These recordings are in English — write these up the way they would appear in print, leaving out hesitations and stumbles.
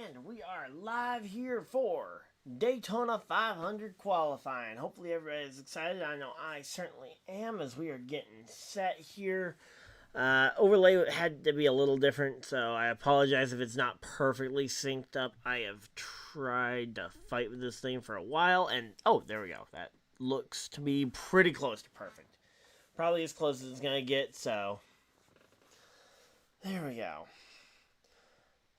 And we are live here for Daytona 500 qualifying. Hopefully everybody's excited. I know I certainly am as we are getting set here. Overlay had to be a little different, so I apologize if it's not perfectly synced up. I have tried to fight with this thing for a while, and oh, there we go. That looks to be pretty close to perfect. Probably as close as it's going to get, so there we go.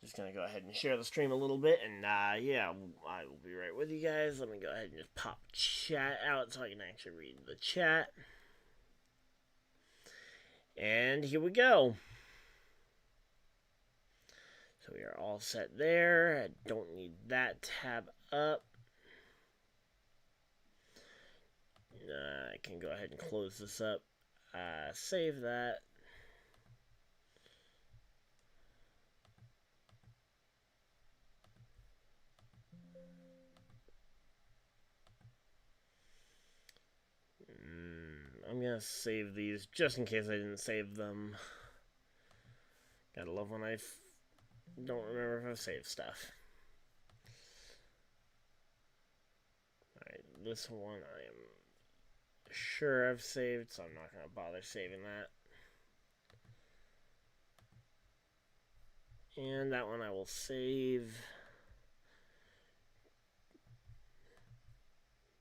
Just going to go ahead and share the stream a little bit, and yeah, I will be right with you guys. Let me go ahead and just pop chat out so I can actually read the chat. And here we go. So we are all set there. I don't need that tab up. I can go ahead and close this up. Save that. I'm going to save these just in case I didn't save them. Gotta love when I don't remember if I've saved stuff. Alright, this one I am sure I've saved, so I'm not going to bother saving that. And that one I will save.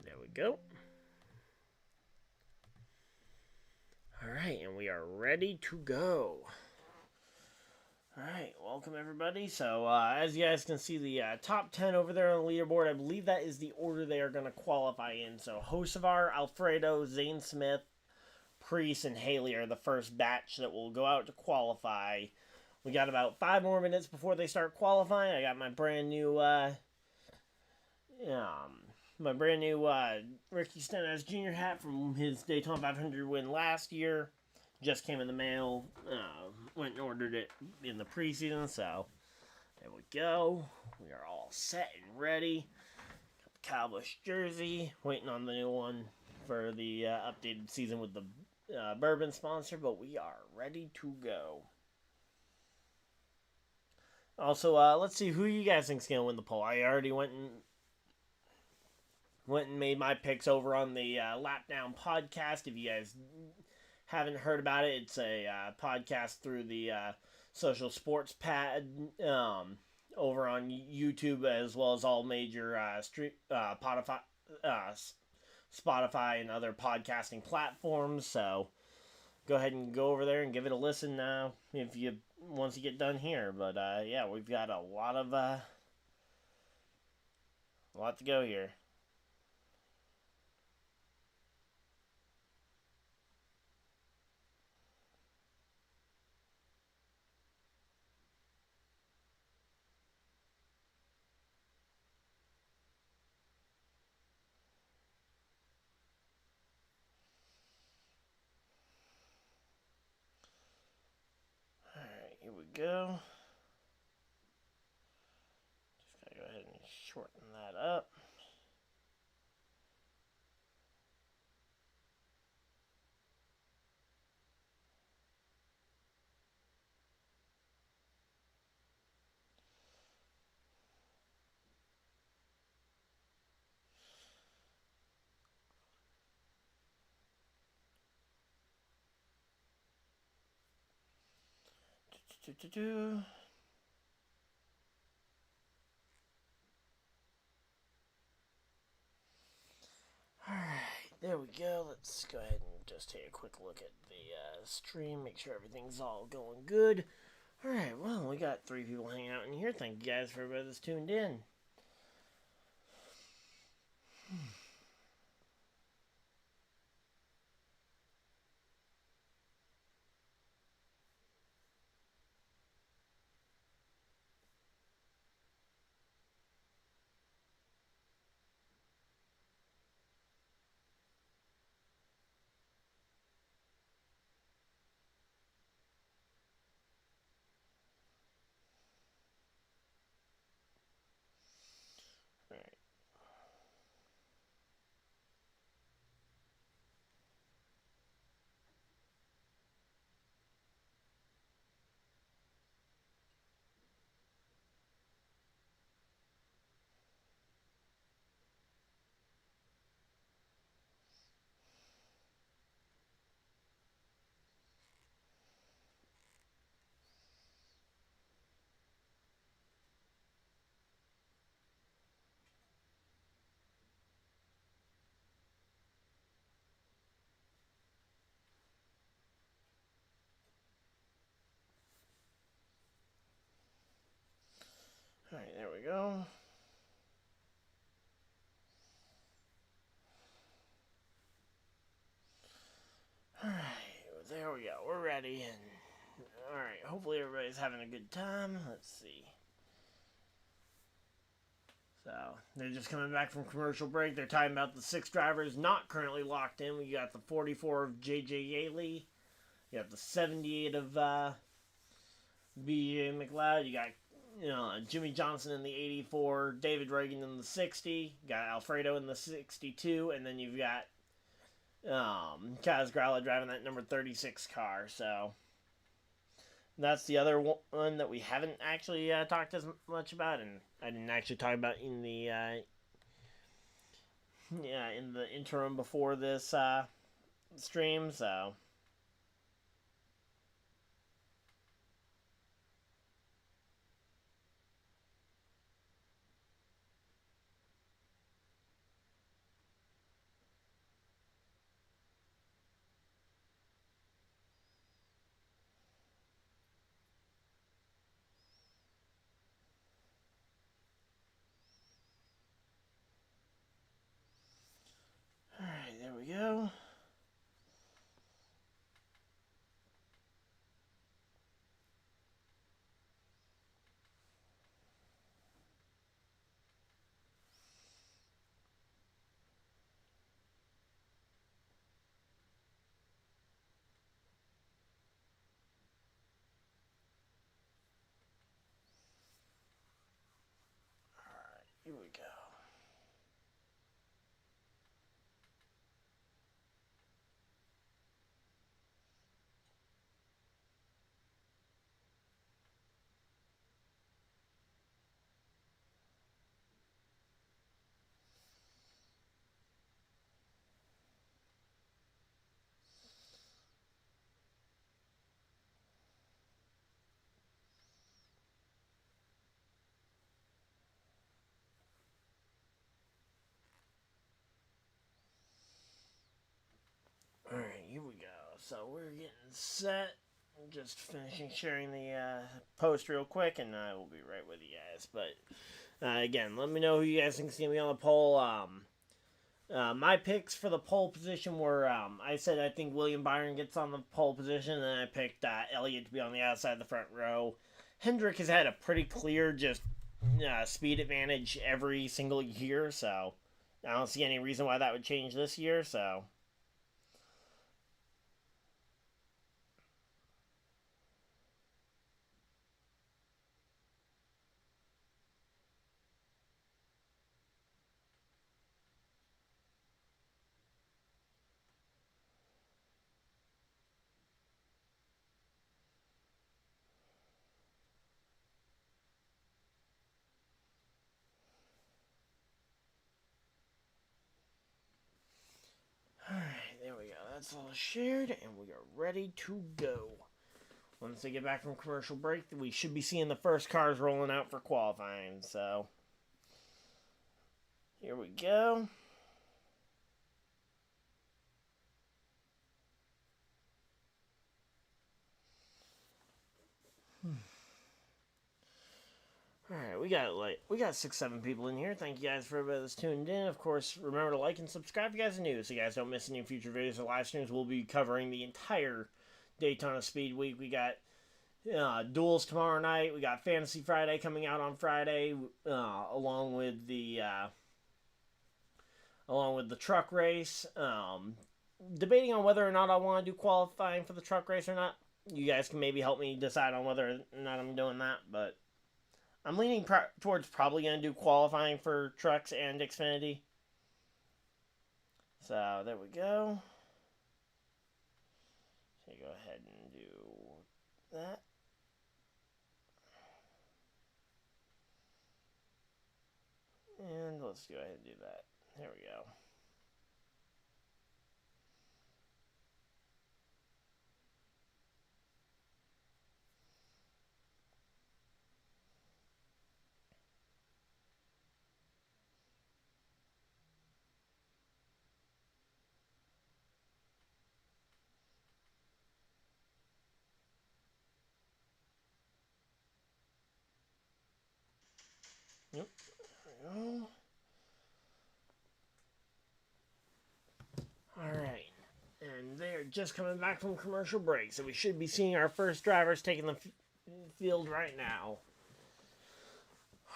There we go. Alright, and we are ready to go. Alright, welcome everybody. So, as you guys can see, the top 10 over there on the leaderboard, I believe that is the order they are going to qualify in. So, Hocevar, Alfredo, Zane Smith, Priest, and Haley are the first batch that will go out to qualify. We got about 5 more minutes before they start qualifying. I got my brand new, Ricky Stenhouse Jr. hat from his Daytona 500 win last year. Just came in the mail. Went and ordered it in the preseason, so there we go. We are all set and ready. Got the kylebusch jersey. Waiting on the new one for the updated season with the bourbon sponsor, but we are ready to go. Also, let's see who you guys think is going to win the poll. I already went and made my picks over on the Lapdown podcast. If you guys haven't heard about it, it's a podcast through the Social Sports Pad over on YouTube, as well as all major Spotify and other podcasting platforms. So go ahead and go over there and give it a listen now once you get done here. But yeah, we've got a lot to go here. Here we go. Just gotta go ahead and shorten that up. Alright, there we go. Let's go ahead and just take a quick look at the stream, make sure everything's all going good. Alright, well, we got 3 people hanging out in here. Thank you guys for everybody that's tuned in. Alright, there we go. Alright, there we go. We're ready. And alright, hopefully everybody's having a good time. Let's see. So, they're just coming back from commercial break. They're talking about the 6 drivers not currently locked in. We got the 44 of J.J. Yaley. You got the 78 of B.J. McLeod. You got Jimmy Johnson in the 84. David Reagan in the 60. You got Alfredo in the 62. And then you've got Kaz Gralla driving that number 36 car. So, that's the other one that we haven't actually talked as much about, and I didn't actually talk about in the in the interim before this stream. So alright, there we go. Here we go. Alright, here we go. So we're getting set. I'm just finishing sharing the post real quick, and I will be right with you guys. But again, let me know who you guys think is going to be on the poll. My picks for the pole position were, I said I think William Byron gets on the pole position, and then I picked Elliott to be on the outside of the front row. Hendrick has had a pretty clear just speed advantage every single year, so I don't see any reason why that would change this year, so... Alright, there we go. That's all shared, and we are ready to go. Once they get back from commercial break, we should be seeing the first cars rolling out for qualifying, so... Here we go. Alright, we got 6-7 people in here. Thank you guys for everybody that's tuned in. Of course, remember to like and subscribe if you guys are new so you guys don't miss any future videos or live streams. We'll be covering the entire Daytona Speed Week. We got duels tomorrow night. We got Fantasy Friday coming out on Friday, along with the truck race. Debating on whether or not I want to do qualifying for the truck race or not. You guys can maybe help me decide on whether or not I'm doing that, but I'm leaning towards probably going to do qualifying for trucks and Xfinity. So, there we go. So, go ahead and do that. And let's go ahead and do that. There we go. Yep. There we go. Alright. And they're just coming back from commercial break, so we should be seeing our first drivers taking the field right now.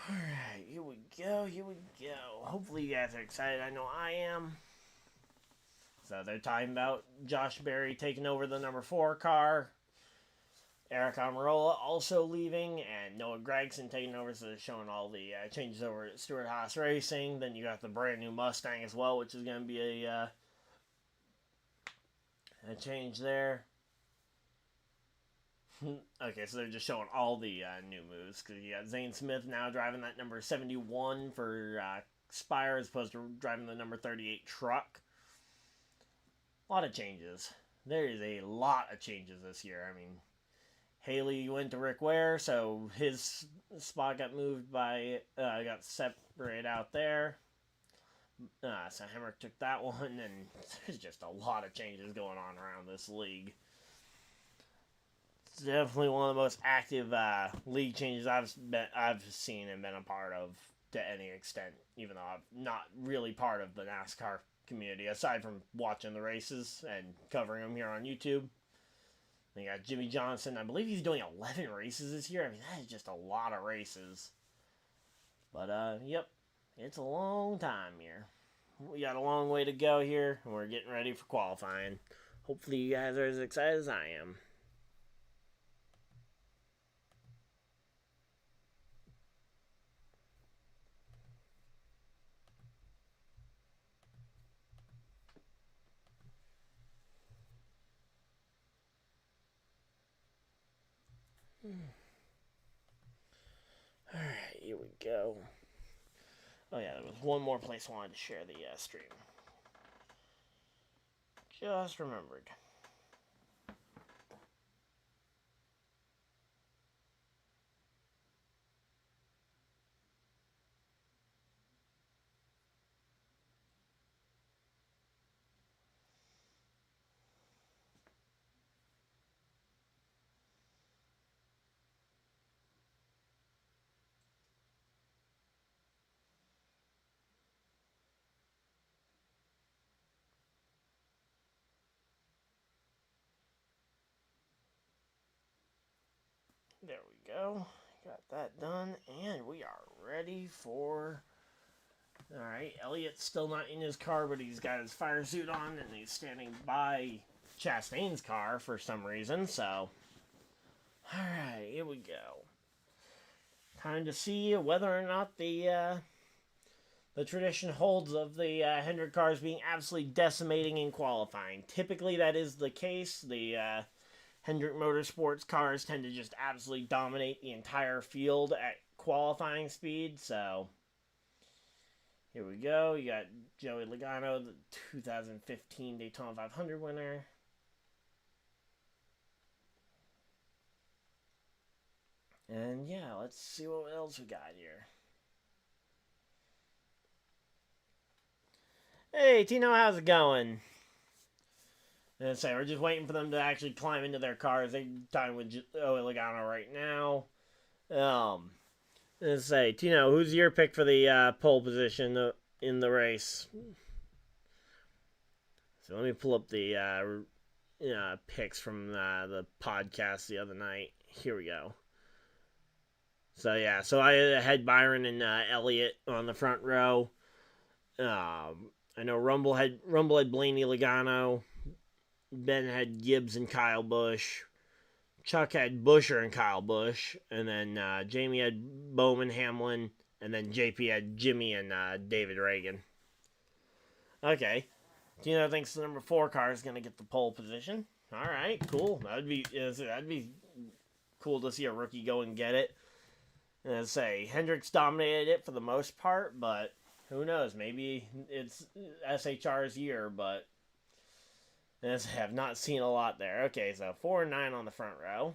Alright, here we go, here we go. Hopefully you guys are excited. I know I am. So they're talking about Josh Berry taking over the number 4 car. Eric Almirola also leaving, and Noah Gragson taking over, so they're showing all the changes over at Stewart Haas Racing. Then you got the brand new Mustang as well, which is going to be a change there. Okay, so they're just showing all the new moves, because you got Zane Smith now driving that number 71 for Spire as opposed to driving the number 38 truck. A lot of changes. There is a lot of changes this year. I mean, Haley went to Rick Ware, so his spot got moved by, got separated out there. So Hemrick took that one, and there's just a lot of changes going on around this league. It's definitely one of the most active league changes I've seen and been a part of to any extent, even though I'm not really part of the NASCAR community, aside from watching the races and covering them here on YouTube. Then you got Jimmy Johnson. I believe he's doing 11 races this year. I mean, that is just a lot of races. But, yep, it's a long time here. We got a long way to go here, and we're getting ready for qualifying. Hopefully you guys are as excited as I am. Alright, here we go. Oh yeah, there was one more place I wanted to share the stream. Just remembered. There we go. Got that done, and we are ready for... Alright, Elliott's still not in his car, but he's got his fire suit on, and he's standing by Chastain's car for some reason, so... Alright, here we go. Time to see whether or not the tradition holds of the Hendrick cars being absolutely decimating in qualifying. Typically that is the case. The Hendrick Motorsports cars tend to just absolutely dominate the entire field at qualifying speed, so here we go. You got Joey Logano, the 2015 Daytona 500 winner. And yeah, let's see what else we got here. Hey, Tino, how's it going? And say we're just waiting for them to actually climb into their cars. They're talking with Joey Logano right now. And say, Tino, who's your pick for the pole position in the race? So let me pull up the picks from the podcast the other night. Here we go. So yeah, so I had Byron and Elliott on the front row. I know Rumble had Blaney Logano. Ben had Gibbs and Kyle Busch. Chuck had Buescher and Kyle Busch. And then Jamie had Bowman, Hamlin. And then JP had Jimmy and David Reagan. Okay. Tino thinks the number 4 car is going to get the pole position. All right, cool. That'd be cool to see a rookie go and get it. And I'd say Hendricks dominated it for the most part, but who knows? Maybe it's SHR's year, but I have not seen a lot there. Okay, so 4 and 9 on the front row.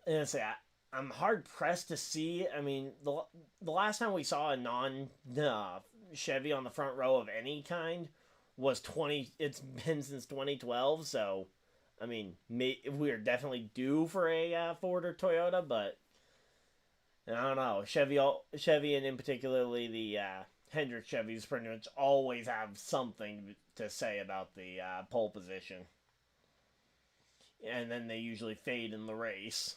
And I say I'm hard pressed to see. I mean, the last time we saw a non Chevy on the front row of any kind was it's been since 2012. So, I mean, we are definitely due for a Ford or Toyota, but And I don't know, Chevy and in particularly the Hendrick Chevys pretty much always have something to say about the pole position. And then they usually fade in the race.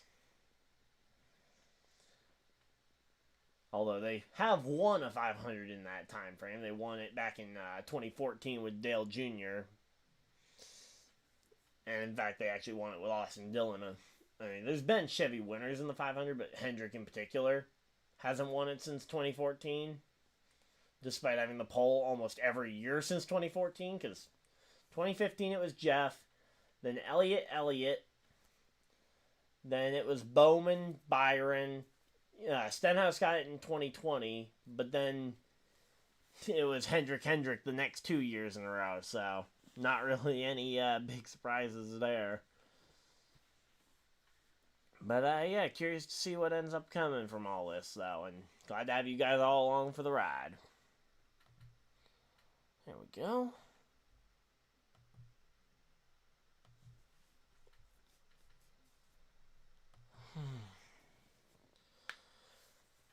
Although they have won a 500 in that time frame. They won it back in 2014 with Dale Jr. And in fact, they actually won it with Austin Dillon. I mean, there's been Chevy winners in the 500, but Hendrick in particular hasn't won it since 2014. Despite having the pole almost every year since 2014. Because 2015 it was Jeff. Then Elliott. Then it was Bowman, Byron. Stenhouse got it in 2020, but then it was Hendrick the next 2 years in a row, so not really any big surprises there. But yeah, curious to see what ends up coming from all this, though, and glad to have you guys all along for the ride. There we go.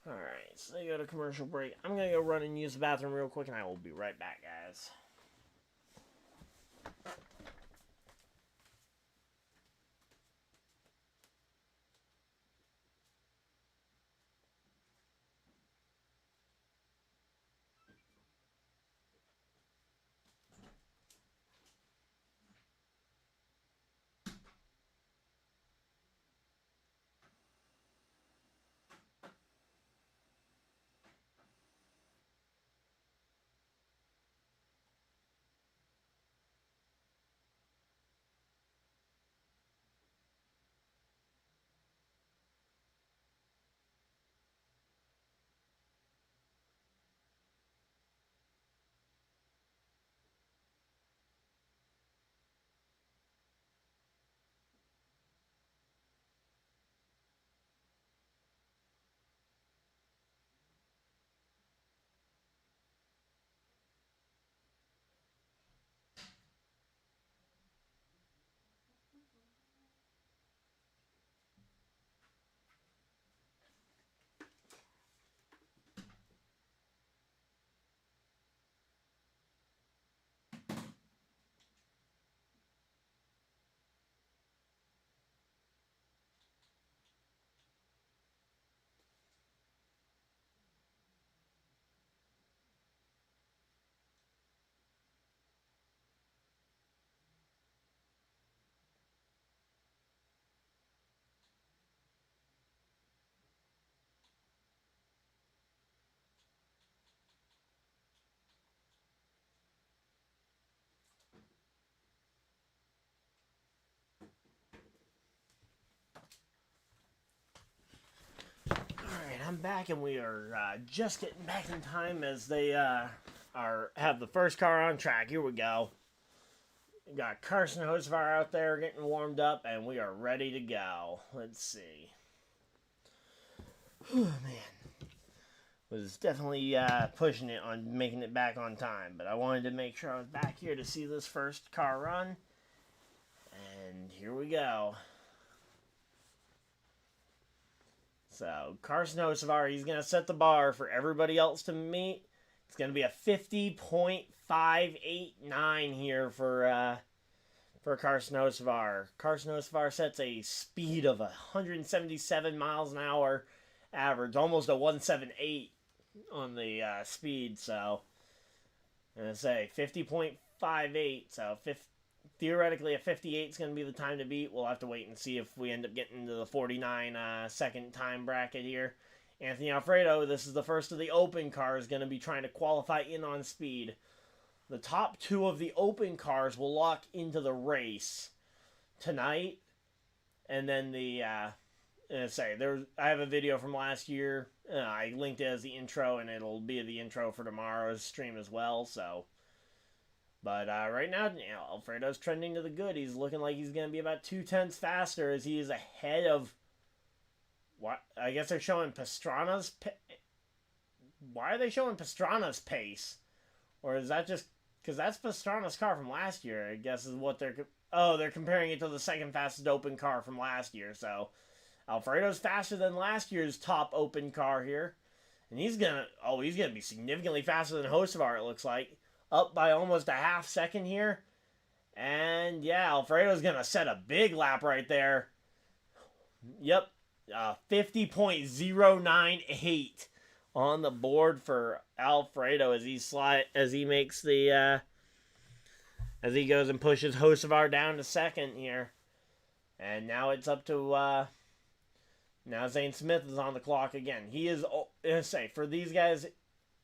Alright, so they go to commercial break. I'm going to go run and use the bathroom real quick, and I will be right back, guys. Alright, I'm back, and we are just getting back in time as they have the first car on track. Here we go. We got Carson Hocevar out there getting warmed up, and we are ready to go. Let's see. Oh, man. Was definitely pushing it on making it back on time, but I wanted to make sure I was back here to see this first car run. And here we go. So, Carson Hocevar, he's going to set the bar for everybody else to meet. It's going to be a 50.589 here for Carson Hocevar. Carson Hocevar sets a speed of 177 miles an hour average, almost a 178 on the speed. So, I'm going to say 50.58, so theoretically, a 58 is going to be the time to beat. We'll have to wait and see if we end up getting to the 49 second time bracket here. Anthony Alfredo, this is the first of the open cars, going to be trying to qualify in on speed. The top two of the open cars will lock into the race tonight. And then I have a video from last year. I linked it as the intro, and it'll be the intro for tomorrow's stream as well. So, but right now, Alfredo's trending to the good. He's looking like he's going to be about 2/10 faster as he is ahead of, what, I guess they're showing Pastrana's, why are they showing Pastrana's pace? Or is that just, because that's Pastrana's car from last year, I guess is what they're comparing it to the second fastest open car from last year. So, Alfredo's faster than last year's top open car here. And he's gonna be significantly faster than Hocevar, it looks like. Up by almost a half second here. And yeah, Alfredo's gonna set a big lap right there. Yep. 50.098 on the board for Alfredo as he makes the as he goes and pushes Hocevar down to second here. And now it's up to now Zane Smith is on the clock again. He is, for these guys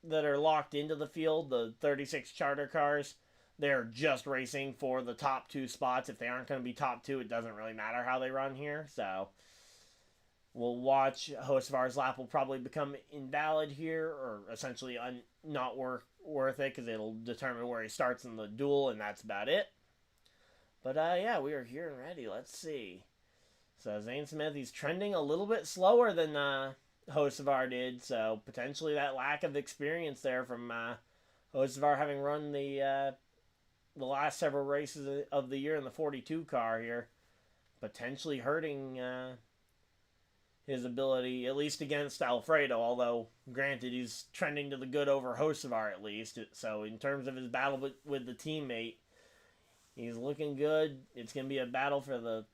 that are locked into the field, the 36 charter cars, they're just racing for the top 2 spots. If they aren't going to be top 2, it doesn't really matter how they run here. So we'll watch. Hocevar's lap will probably become invalid here, or essentially not worth it, because it'll determine where he starts in the duel, and that's about it. But yeah, we are here and ready. Let's see. So Zane Smith, he's trending a little bit slower than Hocevar did, so potentially that lack of experience there from Hocevar having run the last several races of the year in the 42 car here, potentially hurting his ability, at least against Alfredo, although granted he's trending to the good over Hocevar at least. So in terms of his battle with the teammate, he's looking good. It's going to be a battle for the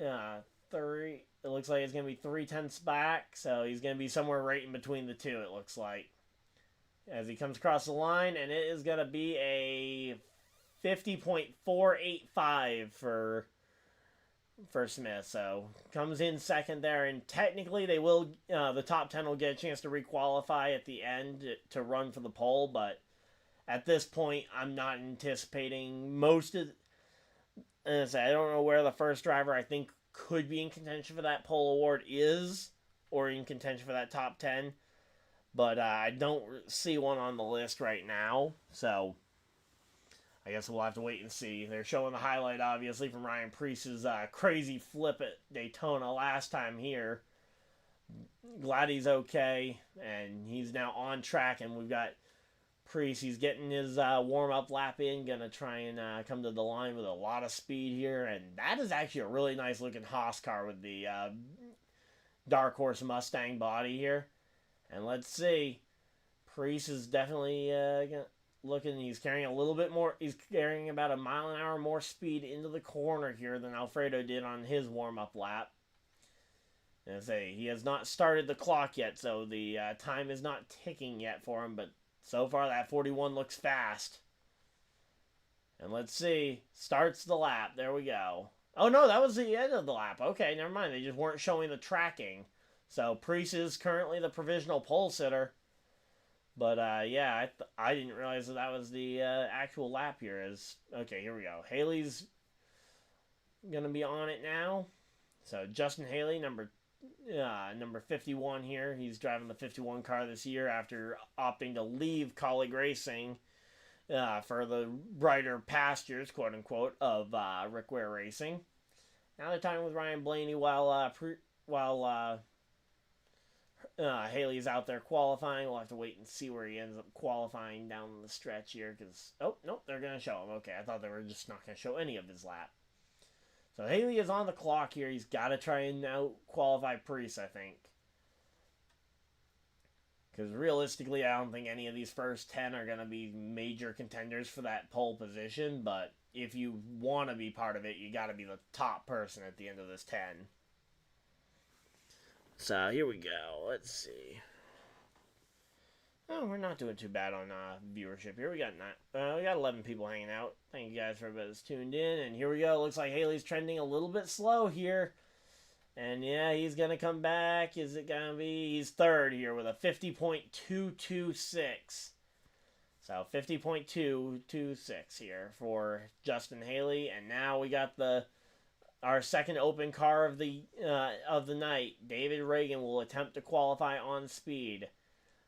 it looks like it's going to be 3/10 back, so he's going to be somewhere right in between the two, it looks like, as he comes across the line, and it is going to be a 50.485 for Smith. So comes in second there, and technically they will the top 10 will get a chance to requalify at the end to run for the pole, but at this point I'm not anticipating most of. As I don't know where the first driver I think could be in contention for that pole award is, or in contention for that top 10, but I don't see one on the list right now, so I guess we'll have to wait and see. They're showing the highlight, obviously, from Ryan Preece's crazy flip at Daytona last time here. Glad he's okay, and he's now on track, and we've got Preece. He's getting his warm-up lap in, going to try and come to the line with a lot of speed here, and that is actually a really nice-looking Haas car with the Dark Horse Mustang body here. And let's see. Preece is definitely looking, he's carrying a little bit more, he's carrying about a mile an hour more speed into the corner here than Alfredo did on his warm-up lap. And I say, he has not started the clock yet, so the time is not ticking yet for him, but so far that 41 looks fast. And let's see, starts the lap, there we go. Oh no, that was the end of the lap. Okay, never mind, they just weren't showing the tracking. So Preece is currently the provisional pole sitter. But yeah, I didn't realize that was the actual lap here. Okay, here we go. Haley's gonna be on it now. So Justin Haley, number 51 here. He's driving the 51 car this year after opting to leave Colleague Racing for the brighter pastures, quote unquote, of Rick Ware Racing. Now they're talking with Ryan Blaney while Haley's out there qualifying. We'll have to wait and see where he ends up qualifying down the stretch here, because, oh, nope, they're going to show him. Okay, I thought they were just not going to show any of his lap. So Haley is on the clock here. He's got to try and out-qualify Preece, I think. Because realistically, I don't think any of these first 10 are going to be major contenders for that pole position, but if you want to be part of it, you got to be the top person at the end of this 10. So here we go. Let's see. Oh, we're not doing too bad on viewership here. We got 11 people hanging out. Thank you guys for everybody that's tuned in. And here we go. Looks like Haley's trending a little bit slow here. And yeah, he's going to come back. Is it going to be? He's third here with a 50.226. So 50.226 here for Justin Haley. And now we got our second open car of the night. David Reagan will attempt to qualify on speed.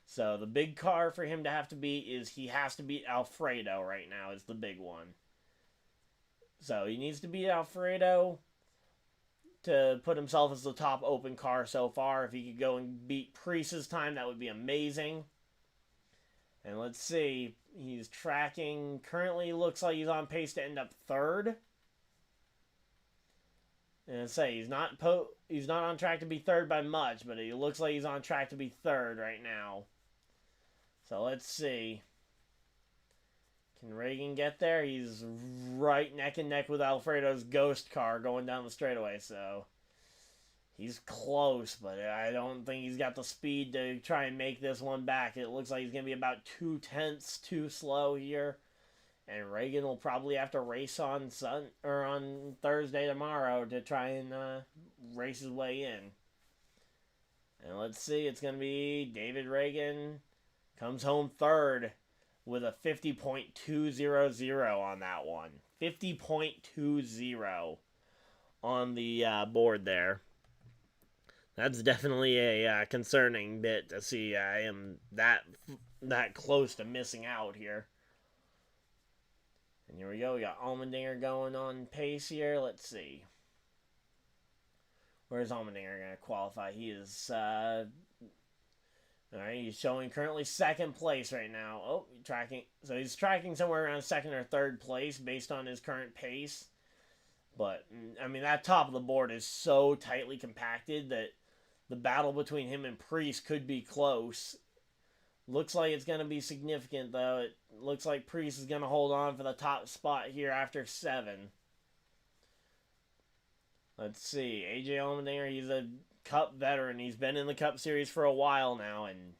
So the big car for him to have to beat is he has to beat Alfredo right now is the big one. So he needs to beat Alfredo to put himself as the top open car so far. If he could go and beat Preece's time, that would be amazing. And let's see. He's tracking. Currently looks like he's on pace to end up third. And say he's not on track to be third by much, but he looks like he's on track to be third right now. So let's see. Can Reagan get there? He's right neck and neck with Alfredo's ghost car going down the straightaway, so he's close, but I don't think he's got the speed to try and make this one back. It looks like he's going to be about 2/10 too slow here. And Reagan will probably have to race on Thursday tomorrow to try and race his way in. And let's see, it's going to be David Reagan comes home third with a 50.200 on that one. 50.20 on the board there. That's definitely a concerning bit to see. I am that close to missing out here. And here we go. We got Allmendinger going on pace here. Let's see. Where's Allmendinger going to qualify? He is... Alright, he's showing currently second place right now. Oh, tracking. So he's tracking somewhere around second or third place based on his current pace. But, I mean, that top of the board is so tightly compacted that the battle between him and Priest could be close. Looks like it's going to be significant, though. It looks like Priest is going to hold on for the top spot here after 7. Let's see. AJ Allmendinger, he's a Cup veteran. He's been in the Cup Series for a while now, and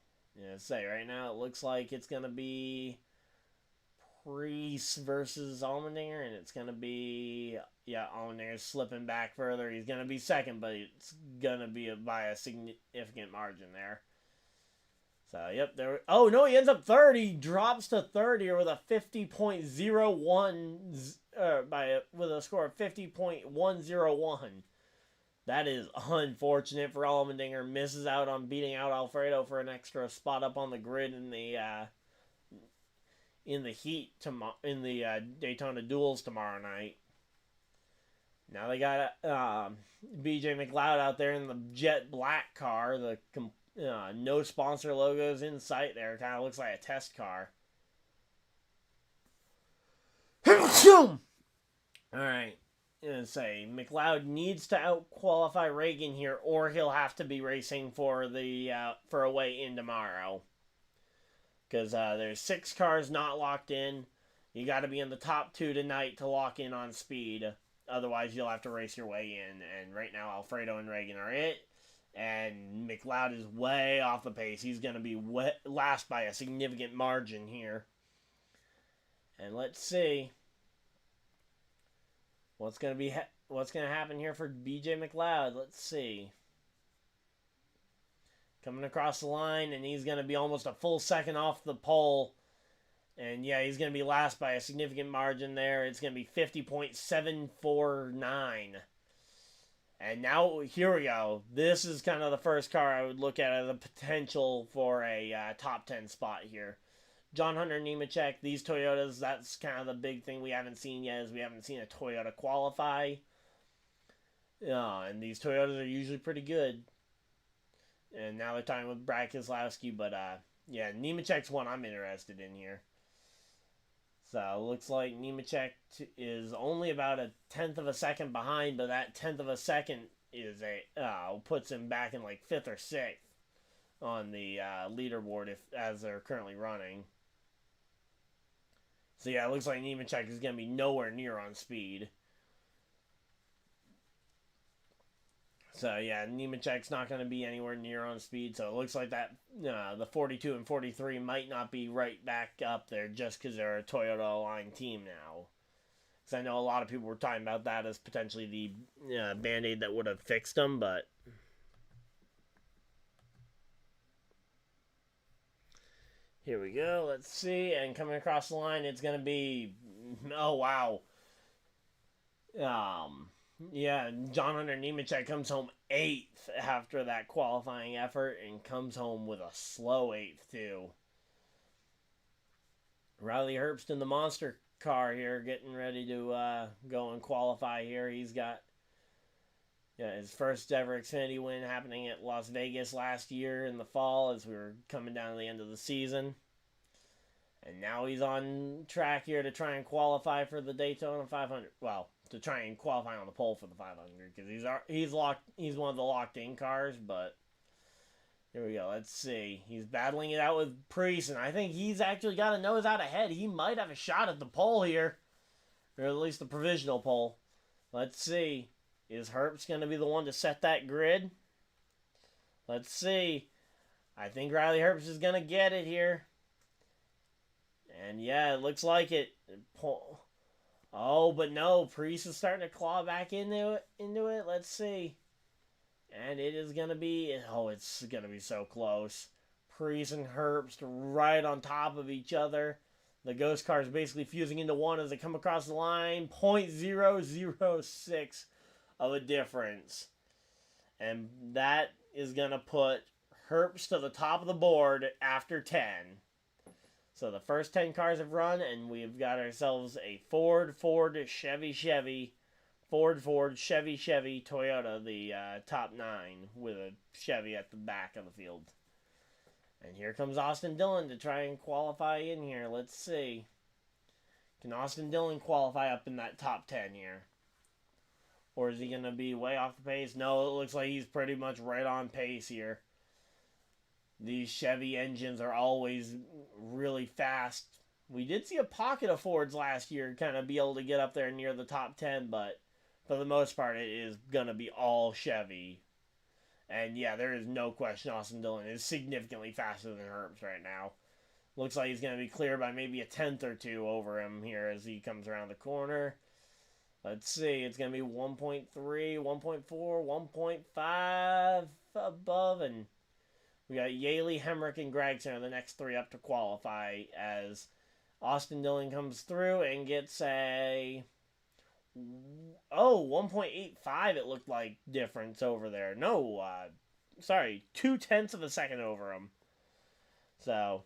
right now it looks like it's going to be Priest versus Allmendinger, and it's going to be, Allmendinger's slipping back further. He's going to be second, but it's going to be by a significant margin there. So, yep, there. Oh, no, he ends up third. He drops to third here with a 50.01, with a score of 50.101. That is unfortunate for Allmendinger. Misses out on beating out Alfredo for an extra spot up on the grid in the heat in the Daytona duels tomorrow night. Now they got BJ McLeod out there in the jet black car. The no sponsor logos in sight there. Kind of looks like a test car. All right. Say McLeod needs to out-qualify Reagan here, or he'll have to be racing for a way in tomorrow. Because there's 6 cars not locked in. You got to be in the top 2 tonight to lock in on speed. Otherwise, you'll have to race your way in. And right now, Alfredo and Reagan are it. And McLeod is way off the pace. He's going to be last by a significant margin here. And let's see what's going to happen here for BJ McLeod. Let's see. Coming across the line, and he's going to be almost a full second off the pole. And yeah, he's going to be last by a significant margin there. It's going to be 50.749. And now, here we go. This is kind of the first car I would look at as a potential for a top 10 spot here. John Hunter Nemechek, these Toyotas, that's kind of the big thing we haven't seen yet, is we haven't seen a Toyota qualify. And these Toyotas are usually pretty good. And now they're talking with Brad Keselowski, but Nemechek's one I'm interested in here. So it looks like Nemechek is only about a 1/10 of a second behind, but that 1/10 of a second is puts him back in like 5th or 6th on the leaderboard as they're currently running. So yeah, it looks like Nemechek is going to be nowhere near on speed. So yeah, Nemechek's not going to be anywhere near on speed. So it looks like that the 42 and 43 might not be right back up there just because they're a Toyota aligned team now. Because I know a lot of people were talking about that as potentially the Band-Aid that would have fixed them, but here we go. Let's see. And coming across the line, it's going to be... Oh, wow. Yeah, John Hunter Nemechek comes home 8th after that qualifying effort and comes home with a slow 8th, too. Riley Herbst in the monster car here getting ready to go and qualify here. He's got his first ever Xfinity win happening at Las Vegas last year in the fall as we were coming down to the end of the season. And now he's on track here to try and qualify for the Daytona 500. Well, to try and qualify on the pole for the 500 because he's locked. He's one of the locked-in cars. But here we go. Let's see. He's battling it out with Priest, and I think he's actually got a nose out ahead. He might have a shot at the pole here, or at least the provisional pole. Let's see. Is Herbst going to be the one to set that grid? Let's see. I think Riley Herbst is going to get it here. And yeah, it looks like it. Oh, but no. Priest is starting to claw back into it. Let's see. And it is going to be... Oh, it's going to be so close. Priest and Herbst right on top of each other. The ghost car is basically fusing into one as they come across the line. 0.006 of a difference. And that is going to put Herbst to the top of the board after 10. So the first 10 cars have run, and we've got ourselves a Ford, Chevy, Ford, Chevy, Toyota, the top 9, with a Chevy at the back of the field. And here comes Austin Dillon to try and qualify in here. Let's see. Can Austin Dillon qualify up in that top 10 here? Or is he going to be way off the pace? No, it looks like he's pretty much right on pace here. These Chevy engines are always really fast. We did see a pocket of Fords last year kind of be able to get up there near the top 10, but for the most part, it is going to be all Chevy. And yeah, there is no question Austin Dillon is significantly faster than Herbst right now. Looks like he's going to be clear by maybe a tenth or two over him here as he comes around the corner. Let's see, it's going to be 1.3, 1.4, 1.5 above, and we got Yaley, Hemrick, and Gregson are the next 3 up to qualify as Austin Dillon comes through and gets a 1.85 it looked like difference over there. No, sorry, 0.2 of a second over him. So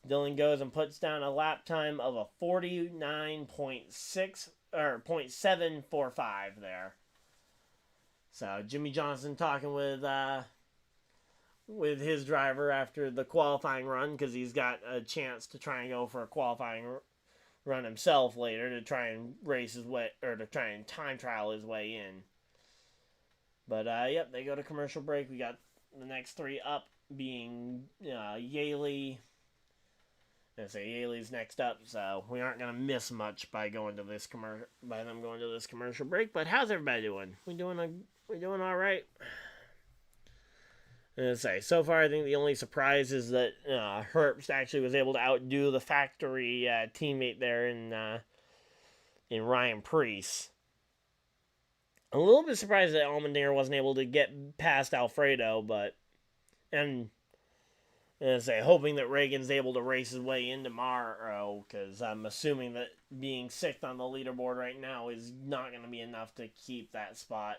Dillon goes and puts down a lap time of a 49.6 or 0.745 there. So Jimmy Johnson talking with his driver after the qualifying run because he's got a chance to try and go for a qualifying run himself later to try and race his way or to try and time trial his way in. But yep, they go to commercial break. We got the next 3 up being Yaley. I say Yaley's next up, so we aren't gonna miss much by them going to this commercial break. But how's everybody doing? We doing all right. And say, so far, I think the only surprise is that Herbst actually was able to outdo the factory teammate there in Ryan Preece. A little bit surprised that Allmendinger wasn't able to get past Alfredo, and hoping that Reagan's able to race his way in tomorrow, because I'm assuming that being 6th on the leaderboard right now is not going to be enough to keep that spot.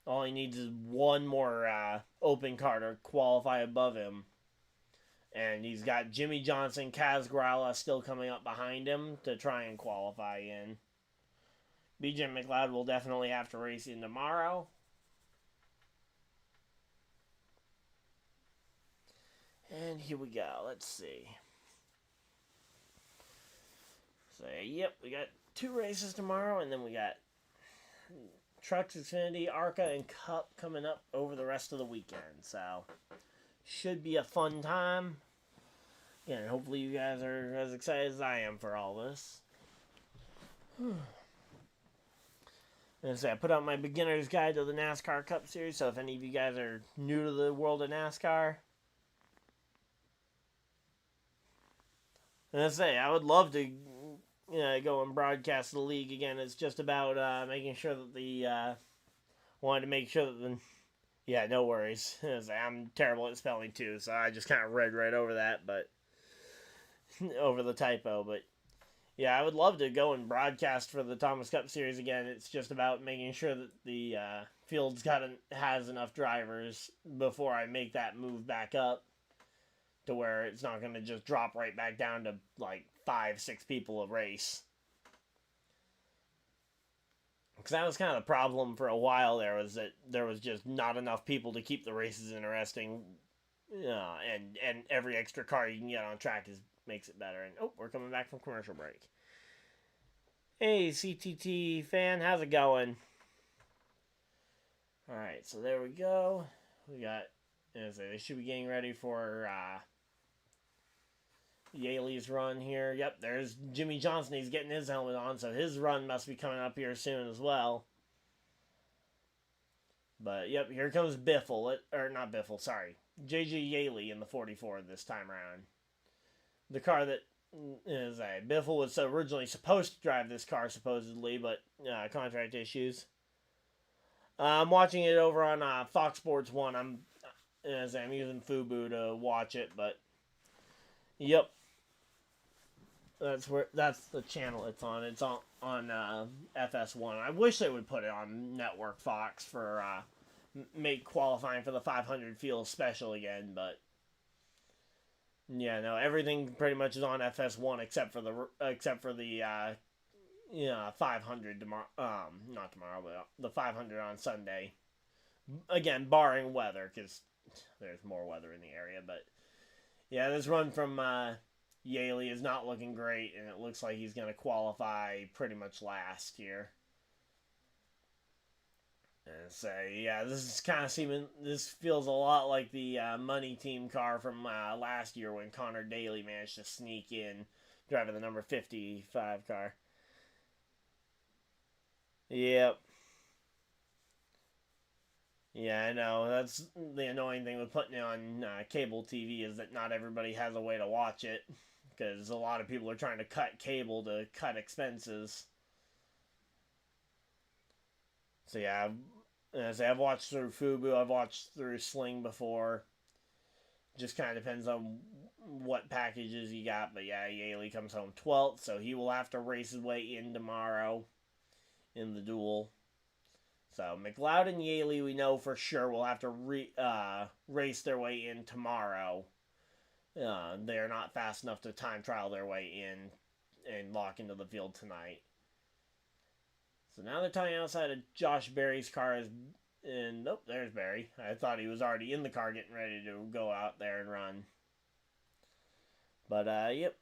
All he needs is one more open car to qualify above him. And he's got Jimmy Johnson, Kaz Grala still coming up behind him to try and qualify in. BJ McLeod will definitely have to race in tomorrow. And here we go. Let's see. So, yep, we got 2 races tomorrow, and then we got Trucks, Xfinity, ARCA, and Cup coming up over the rest of the weekend. So, should be a fun time. Again, hopefully you guys are as excited as I am for all this. And I put out my beginner's guide to the NASCAR Cup Series, so if any of you guys are new to the world of NASCAR, and I would love to go and broadcast the league again. It's just about making sure that wanted to make sure that no worries. I'm terrible at spelling too, so I just kind of read right over that, but over the typo. But yeah, I would love to go and broadcast for the Thomas Cup Series again. It's just about making sure that the field's has enough drivers before I make that move back up to where it's not going to just drop right back down to like 5-6 people a race. Because that was kind of the problem for a while there, was that there was just not enough people to keep the races interesting. And every extra car you can get on track is makes it better. And, oh, we're coming back from commercial break. Hey, CTT fan, how's it going? Alright, so there we go. We got, they should be getting ready for Yaley's run here. Yep, there's Jimmy Johnson. He's getting his helmet on, so his run must be coming up here soon as well. But, yep, here comes Biffle. Or, not Biffle, sorry. J.J. Yaley in the 44 this time around. The car that is Biffle was originally supposed to drive this car, supposedly, but contract issues. I'm watching it over on Fox Sports 1. I'm using Fubu to watch it, but yep. That's the channel it's on. It's on FS1. I wish they would put it on Network Fox for make qualifying for the 500 feel special again, but yeah, no, everything pretty much is on FS1 except for the 500 tomorrow. Not tomorrow, but the 500 on Sunday. Again, barring weather, because there's more weather in the area. But yeah, this run from Yaley is not looking great, and it looks like he's going to qualify pretty much last here. And so yeah, this feels a lot like the money team car from last year when Connor Daly managed to sneak in driving the number 55 car. Yep. Yeah, I know. That's the annoying thing with putting it on cable TV is that not everybody has a way to watch it. Because a lot of people are trying to cut cable to cut expenses. So yeah, I've watched through Fubu. I've watched through Sling before. Just kind of depends on what packages you got. But yeah, Yaley comes home 12th. So he will have to race his way in tomorrow in the duel. So McLeod and Yaley, we know for sure will have to race their way in tomorrow. They are not fast enough to time trial their way in and lock into the field tonight. So now they're tying outside of Josh Berry's car. And oh, there's Berry. I thought he was already in the car getting ready to go out there and run. But, yep.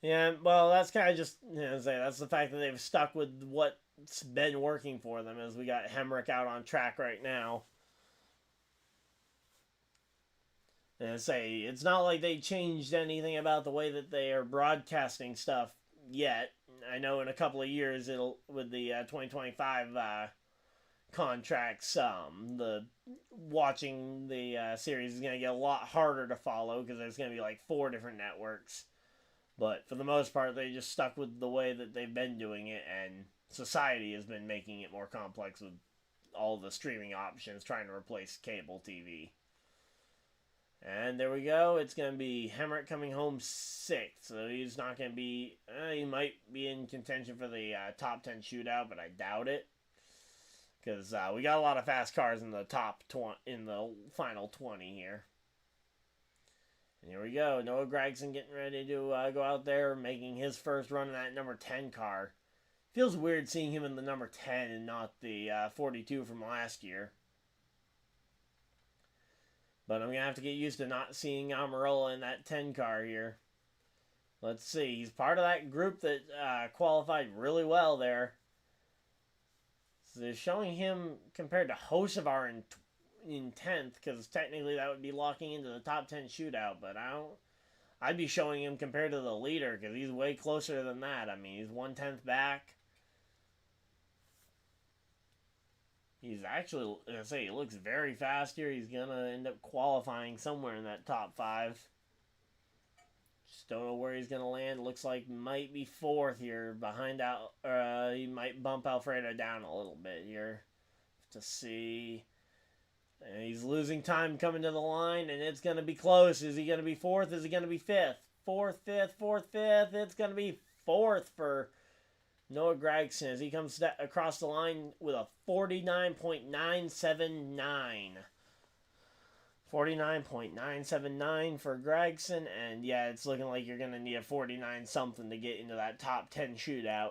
Yeah, well, that's kind of just, that's the fact that they've stuck with what's been working for them, as we got Hemrick out on track right now. And it's not like they changed anything about the way that they are broadcasting stuff yet. I know in a couple of years, with the 2025 contracts, the watching the series is going to get a lot harder to follow, because there's going to be like 4 different networks. But for the most part, they just stuck with the way that they've been doing it, and society has been making it more complex with all the streaming options, trying to replace cable TV. And there we go. It's going to be Hemrick coming home 6th, so he's not going to be... he might be in contention for the top 10 shootout, but I doubt it. Because we got a lot of fast cars in the top 20, in the final 20 here. And here we go. Noah Gragson getting ready to go out there, making his first run in that number 10 car. Feels weird seeing him in the number 10 and not the 42 from last year. But I'm going to have to get used to not seeing Amarola in that 10 car here. Let's see. He's part of that group that qualified really well there. So they're showing him compared to Hocevar in 10th, because technically that would be locking into the top 10 shootout, but I'd be showing him compared to the leader, because he's way closer than that. I mean, he's 1/10 back. He's actually, he looks very fast here. He's going to end up qualifying somewhere in that top 5. Just don't know where he's going to land. Looks like might be 4th here. Behind out, he might bump Alfredo down a little bit here. To see. And he's losing time coming to the line, and it's going to be close. Is he going to be 4th? Is he going to be 5th? 4th, 5th, 4th, 5th. It's going to be 4th for Noah Gragson as he comes across the line with a 49.979. 49.979 for Gragson, and yeah, it's looking like you're going to need a 49 something to get into that top 10 shootout.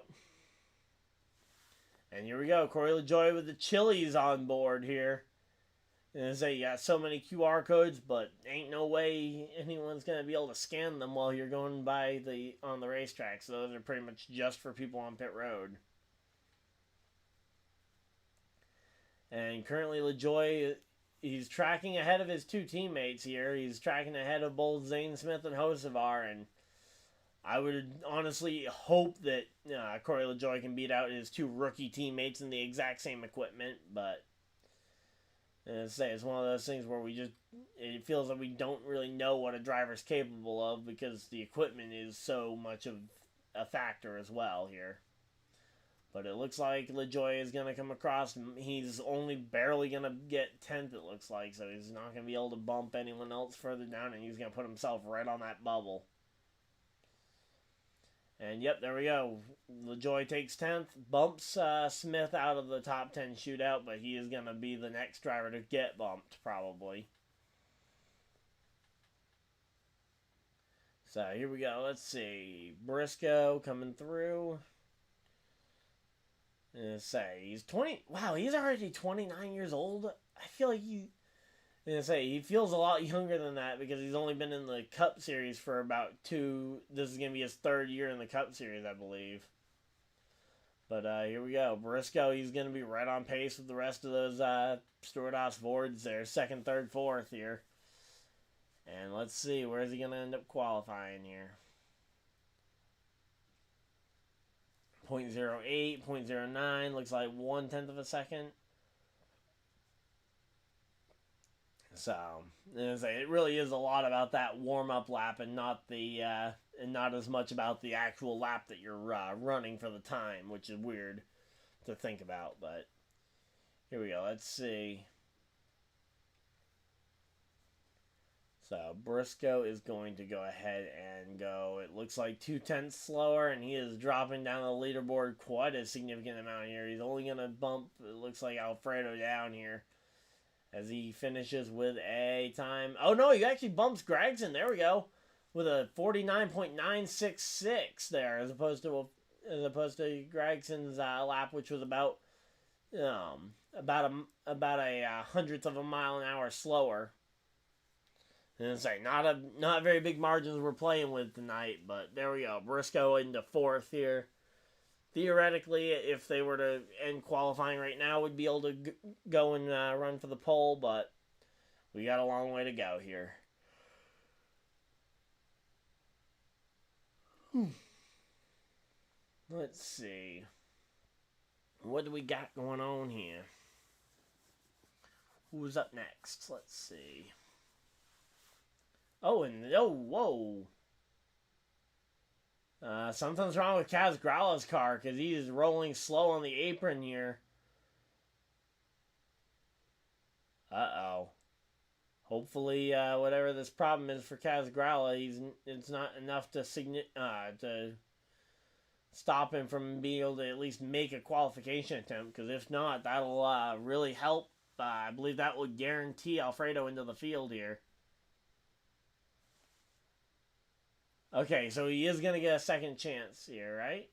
And here we go, Corey LaJoie with the Chili's on board here. And say you got so many QR codes, but ain't no way anyone's gonna be able to scan them while you're going by on the racetrack. So those are pretty much just for people on pit road. And currently LaJoie, he's tracking ahead of his two teammates here. He's tracking ahead of both Zane Smith and Hocevar, and I would honestly hope that Corey LaJoie can beat out his two rookie teammates in the exact same equipment, but it's one of those things where it feels like we don't really know what a driver's capable of because the equipment is so much of a factor as well here. But it looks like LaJoie is going to come across. He's only barely going to get 10th, it looks like, so he's not going to be able to bump anyone else further down, and he's going to put himself right on that bubble. And yep, there we go. LaJoie takes 10th, bumps Smith out of the top 10 shootout, but he is going to be the next driver to get bumped, probably. So here we go. Let's see. Briscoe coming through. He's 20. Wow, he's already 29 years old. I feel like he feels a lot younger than that because he's only been in the Cup Series for about this is going to be his third year in the Cup Series, I believe. But here we go. Briscoe, he's going to be right on pace with the rest of those Stewart-Haas Fords there. Second, third, fourth here. And let's see, where is he going to end up qualifying here? 0.08, 0.09, looks like 1/10 of a second. So, it really is a lot about that warm-up lap and not as much about the actual lap that you're running for the time, which is weird to think about. But here we go. Let's see. So Briscoe is going to go ahead and go, it looks like 2/10 slower, and he is dropping down the leaderboard quite a significant amount here. He's only going to bump, it looks like, Alfredo down here as he finishes with a time. Oh no, he actually bumps Gregson. There we go. With a 49.966 there, as opposed to Gregson's lap, which was about a hundredth of a mile an hour slower. And it's like not very big margins we're playing with tonight, but there we go. Briscoe into fourth here. Theoretically, if they were to end qualifying right now, we'd be able to go and run for the pole, but we got a long way to go here. Let's see. What do we got going on here? Who's up next? Let's see. Oh, whoa. Something's wrong with Kaz Grala's car because he is rolling slow on the apron here. Uh-oh. Hopefully, whatever this problem is for Kaz Grala, it's not enough to stop him from being able to at least make a qualification attempt, because if not, that'll really help. I believe that will guarantee Alfredo into the field here. Okay, so he is going to get a second chance here, right?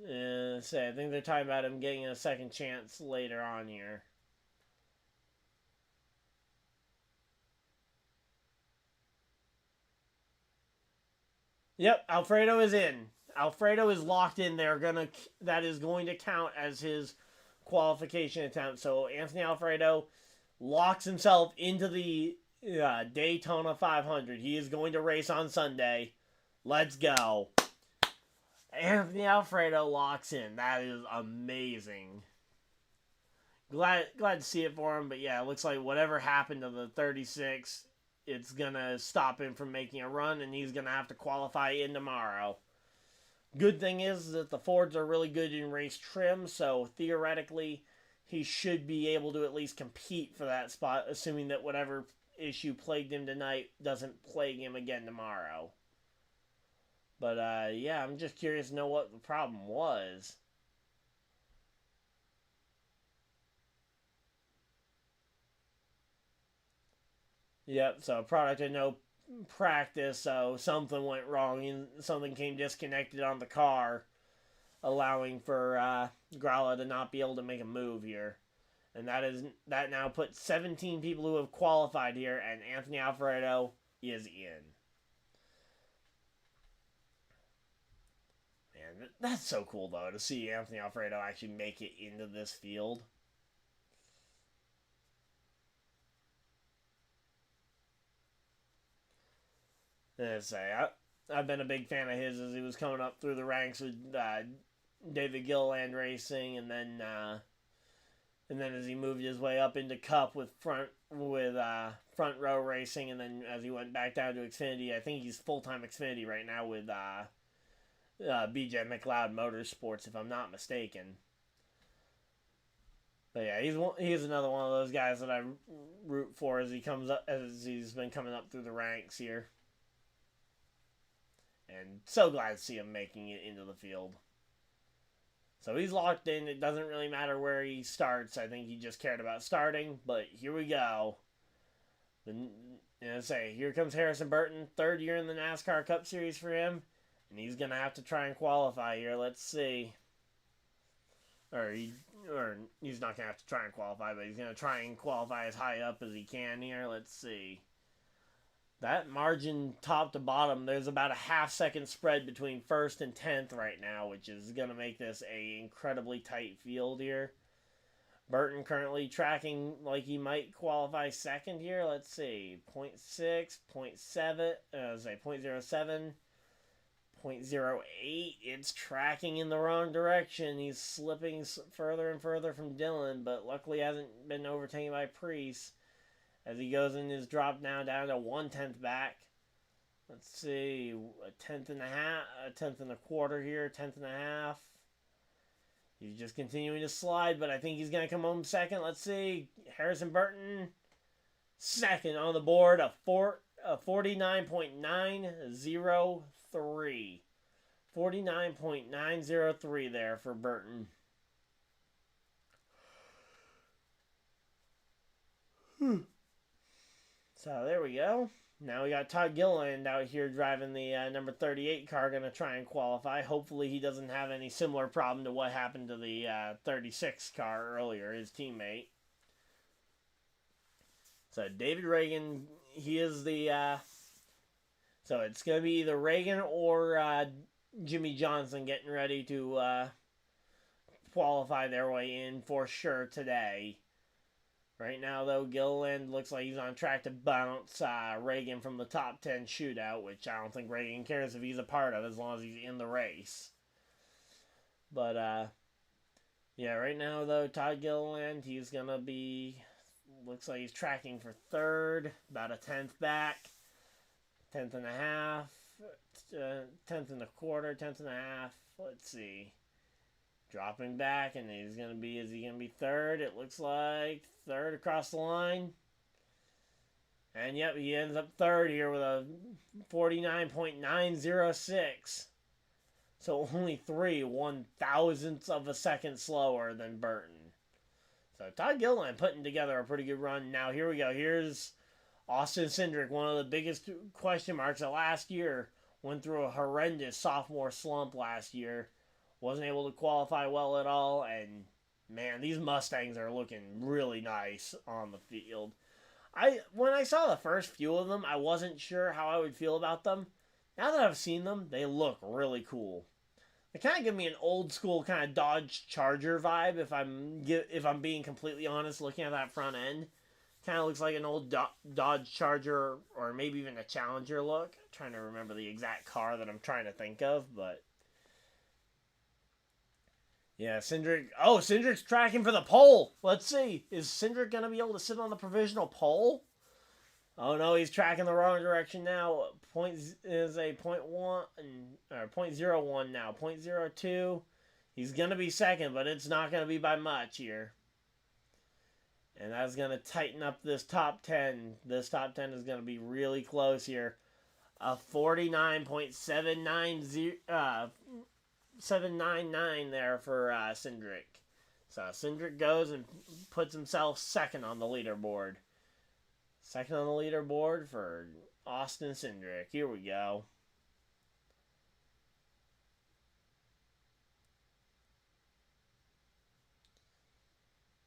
I think they're talking about him getting a second chance later on here. Yep, Alfredo is in. Alfredo is locked in. That is going to count as his qualification attempt. So Anthony Alfredo locks himself into the Daytona 500. He is going to race on Sunday. Let's go. Anthony Alfredo locks in. That is amazing. Glad to see it for him, but yeah, it looks like whatever happened to the 36, it's going to stop him from making a run, and he's going to have to qualify in tomorrow. Good thing is that the Fords are really good in race trim, so theoretically, he should be able to at least compete for that spot, assuming that whatever issue plagued him tonight doesn't plague him again tomorrow. But yeah, I'm just curious to know what the problem was. Yep, so product had no practice, so something went wrong and something came disconnected on the car, allowing for Grala to not be able to make a move here. And that now puts 17 people who have qualified here, and Anthony Alfredo is in. Man, that's so cool, though, to see Anthony Alfredo actually make it into this field. And I've been a big fan of his as he was coming up through the ranks with David Gilliland Racing, and then as he moved his way up into Cup with Front Row Racing, and then as he went back down to Xfinity, I think he's full-time Xfinity right now with BJ McLeod Motorsports, if I'm not mistaken. But yeah, he's another one of those guys that I root for as he's been coming up through the ranks here. And so glad to see him making it into the field. So he's locked in. It doesn't really matter where he starts. I think he just cared about starting. But here we go. Here comes Harrison Burton. Third year in the NASCAR Cup Series for him. And he's going to have to try and qualify here. Let's see. Or he's not going to have to try and qualify, but he's going to try and qualify as high up as he can here. Let's see. That margin top to bottom, there's about a half-second spread between 1st and 10th right now, which is going to make this a incredibly tight field here. Burton currently tracking like he might qualify second here. Let's see. 0.6, 0.7, 0.07, 0.08. It's tracking in the wrong direction. He's slipping further and further from Dillon, but luckily hasn't been overtaken by Priest. As he goes in his drop now down to 1/10 back. Let's see, a tenth and a quarter here, 1/10 and a half. He's just continuing to slide, but I think he's going to come home second. Let's see, Harrison Burton, second on the board, a 49.903. 49.903 there for Burton. So there we go. Now we got Todd Gilliland out here driving the number 38 car, going to try and qualify. Hopefully he doesn't have any similar problem to what happened to the 36 car earlier, his teammate. So David Reagan, he is the... so it's going to be either Reagan or Jimmy Johnson getting ready to qualify their way in for sure today. Right now, though, Gilliland looks like he's on track to bounce Reagan from the top 10 shootout, which I don't think Reagan cares if he's a part of as long as he's in the race. But, yeah, right now, though, Todd Gilliland, he's going to be, looks like he's tracking for third, about a 10th back, 10th and a half, 10th and a quarter, 10th and a half, let's see. Dropping back, and is he going to be third? It looks like third across the line. And yep, he ends up third here with a 49.906. So only 1/1000th of a second slower than Burton. So Todd Gilliland putting together a pretty good run. Now here we go. Here's Austin Cindric, one of the biggest question marks of last year. Went through a horrendous sophomore slump last year. Wasn't able to qualify well at all, and man, these Mustangs are looking really nice on the field. When I saw the first few of them, I wasn't sure how I would feel about them. Now that I've seen them, they look really cool. They kind of give me an old school kind of Dodge Charger vibe, if I'm being completely honest, looking at that front end. Kind of looks like an old Dodge Charger, or maybe even a Challenger look. I'm trying to remember the exact car that I'm trying to think of, but... yeah, Cindric. Oh, Cindric's tracking for the pole. Let's see. Is Cindric going to be able to sit on the provisional pole? Oh, no, he's tracking the wrong direction now. Is a 0.1, or 0.01 now. 0.02. He's going to be second, but it's not going to be by much here. And that's going to tighten up this top 10. This top 10 is going to be really close here. A 799 there for Cindric. So Cindric goes and puts himself second on the leaderboard. Second on the leaderboard for Austin Cindric. Here we go.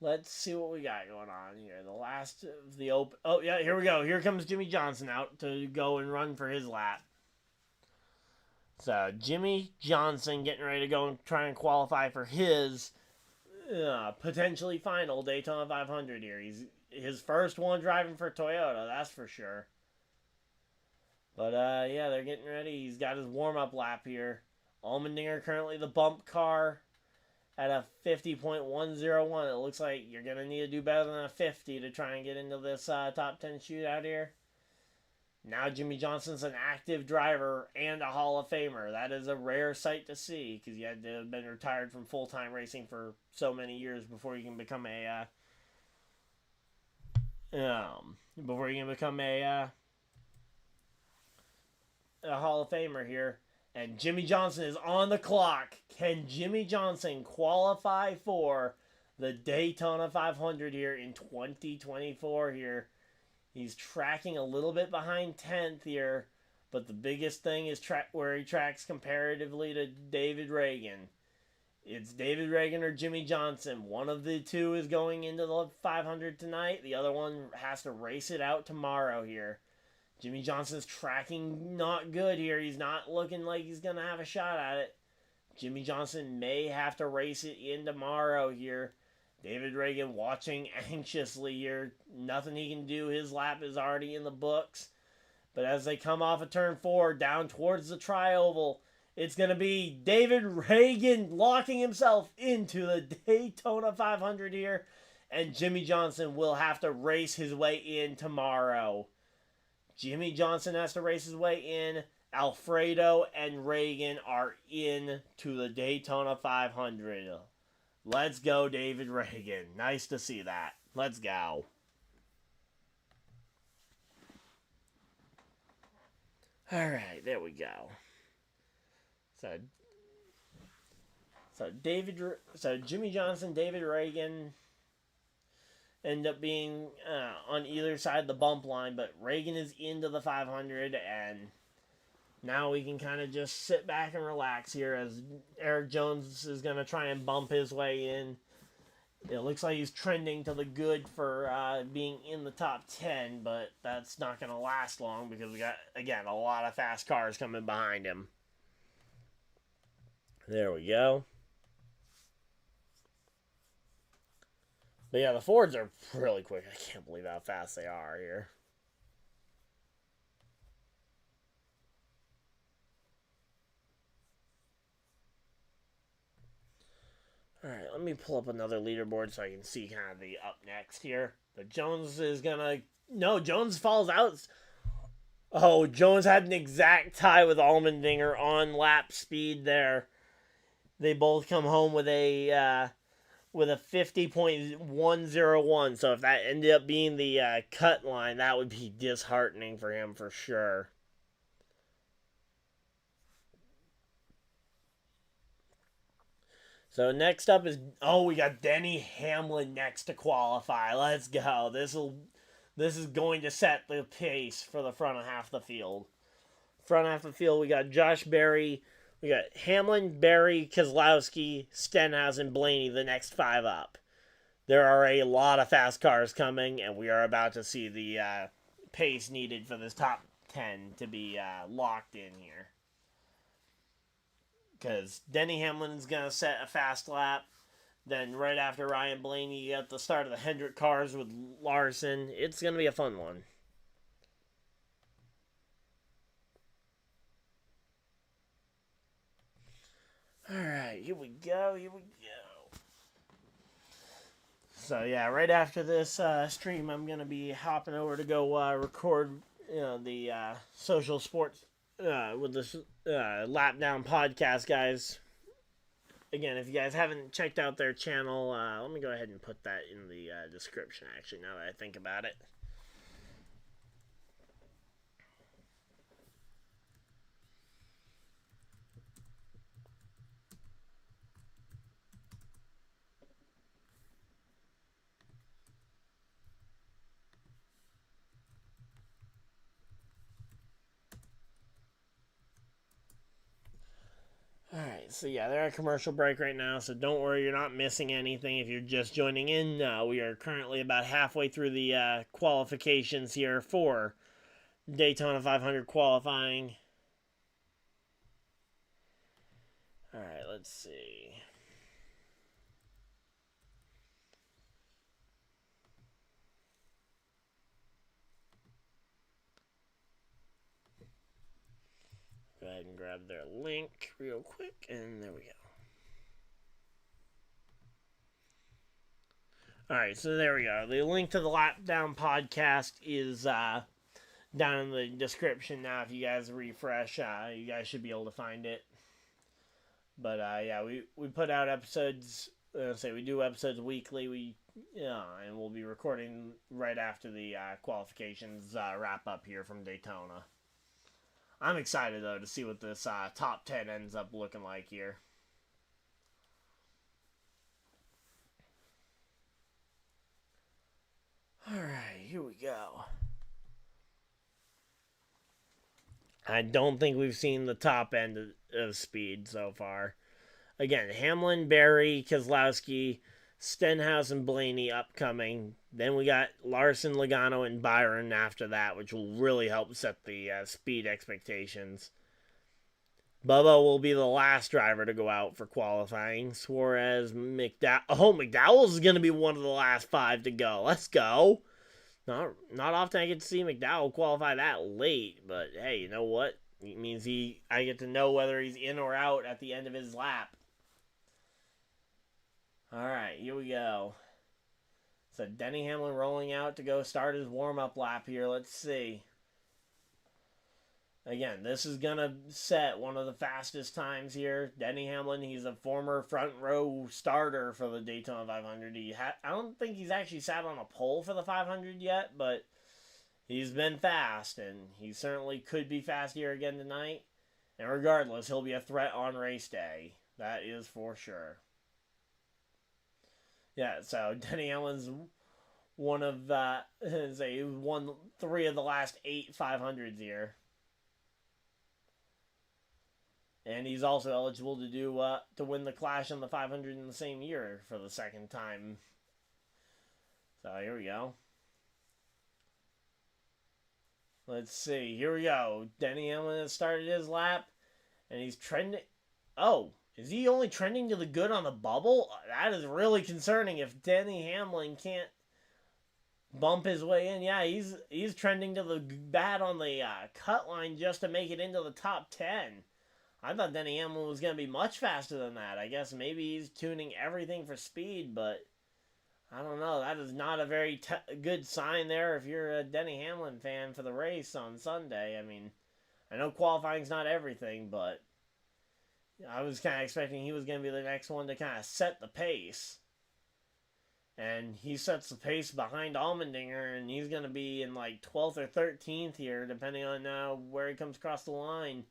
Let's see what we got going on here. The last of the open. Oh, yeah, here we go. Here comes Jimmy Johnson out to go and run for his lap. So, Jimmy Johnson getting ready to go and try and qualify for his potentially final Daytona 500 here. He's his first one driving for Toyota, that's for sure. But, yeah, they're getting ready. He's got his warm-up lap here. Allmendinger currently the bump car at a 50.101. It looks like you're going to need to do better than a 50 to try and get into this top 10 shootout here. Now Jimmy Johnson's an active driver and a Hall of Famer. That is a rare sight to see because you had to have been retired from full-time racing for so many years before you can become a Hall of Famer here. And Jimmy Johnson is on the clock. Can Jimmy Johnson qualify for the Daytona 500 here in 2024 here? He's tracking a little bit behind 10th here, but the biggest thing is where he tracks comparatively to David Reagan. It's David Reagan or Jimmy Johnson. One of the two is going into the 500 tonight. The other one has to race it out tomorrow here. Jimmy Johnson's tracking not good here. He's not looking like he's going to have a shot at it. Jimmy Johnson may have to race it in tomorrow here. David Reagan watching anxiously here. Nothing he can do. His lap is already in the books. But as they come off of turn 4 down towards the tri-oval, it's going to be David Reagan locking himself into the Daytona 500 here. And Jimmy Johnson will have to race his way in tomorrow. Jimmy Johnson has to race his way in. Alfredo and Reagan are in to the Daytona 500. Let's go, David Reagan. Nice to see that. Let's go. All right, there we go. So Jimmy Johnson, David Reagan end up being on either side of the bump line, but Reagan is into the 500, and now we can kind of just sit back and relax here as Eric Jones is going to try and bump his way in. It looks like he's trending to the good for being in the top 10, but that's not going to last long because we got, again, a lot of fast cars coming behind him. There we go. But yeah, the Fords are really quick. I can't believe how fast they are here. Alright, let me pull up another leaderboard so I can see kind of the up next here. But Jones is gonna... No, Jones falls out. Oh, Jones had an exact tie with Allmendinger on lap speed there. They both come home with a 50.101. So if that ended up being the cut line, that would be disheartening for him for sure. So next up is, we got Denny Hamlin next to qualify. Let's go. This is going to set the pace for the front half of the field. Front half of the field, we got Josh Berry. We got Hamlin, Berry, Keselowski, Stenhouse, Blaney, the next 5 up. There are a lot of fast cars coming, and we are about to see the pace needed for this top 10 to be locked in here. Because Denny Hamlin is going to set a fast lap. Then right after Ryan Blaney, you got the start of the Hendrick cars with Larson. It's going to be a fun one. Alright, here we go. So yeah, right after this stream, I'm going to be hopping over to go record the social sports with this Lap Down podcast, guys. Again, if you guys haven't checked out their channel, let me go ahead and put that in the description, actually, now that I think about it. Alright, Alright, so yeah, they're at commercial break right now, so don't worry, you're not missing anything if you're just joining in. We are currently about halfway through the qualifications here for Daytona 500 qualifying. Alright, let's see. Go ahead and grab their link real quick, and there we go. Alright, so there we go. The link to the Lap Down podcast is down in the description now. If you guys refresh, you guys should be able to find it. But yeah, we put out episodes. We do episodes weekly. And we'll be recording right after the qualifications wrap up here from Daytona. I'm excited though to see what this top 10 ends up looking like here. Alright, here we go. I don't think we've seen the top end of speed so far. Again, Hamlin, Berry, Keselowski, Stenhouse, and Blaney upcoming. Then we got Larson, Logano, and Byron after that, which will really help set the speed expectations. Bubba will be the last driver to go out for qualifying. Suarez, McDowell. Oh, McDowell's going to be one of the last 5 to go. Let's go. Not often I get to see McDowell qualify that late, but hey, you know what? It means I get to know whether he's in or out at the end of his lap. Alright, here we go. So Denny Hamlin rolling out to go start his warm-up lap here. Let's see. Again, this is going to set one of the fastest times here. Denny Hamlin, he's a former front row starter for the Daytona 500. I don't think he's actually sat on a pole for the 500 yet, but he's been fast, and he certainly could be fast here again tonight. And regardless, he'll be a threat on race day. That is for sure. Yeah, so Denny Hamlin's won 3 of the last 8 500s here. And he's also eligible to win the Clash on the 500 in the same year for the second time. So here we go. Let's see. Here we go. Denny Hamlin has started his lap. And he's trending. Oh, is he only trending to the good on the bubble? That is really concerning if Denny Hamlin can't bump his way in. Yeah, he's trending to the bad on the cut line just to make it into the top 10. I thought Denny Hamlin was going to be much faster than that. I guess maybe he's tuning everything for speed, but I don't know. That is not a very good sign there if you're a Denny Hamlin fan for the race on Sunday. I mean, I know qualifying's not everything, but I was kind of expecting he was going to be the next one to kind of set the pace. And he sets the pace behind Allmendinger, and he's going to be in like 12th or 13th here, depending on where he comes across the line.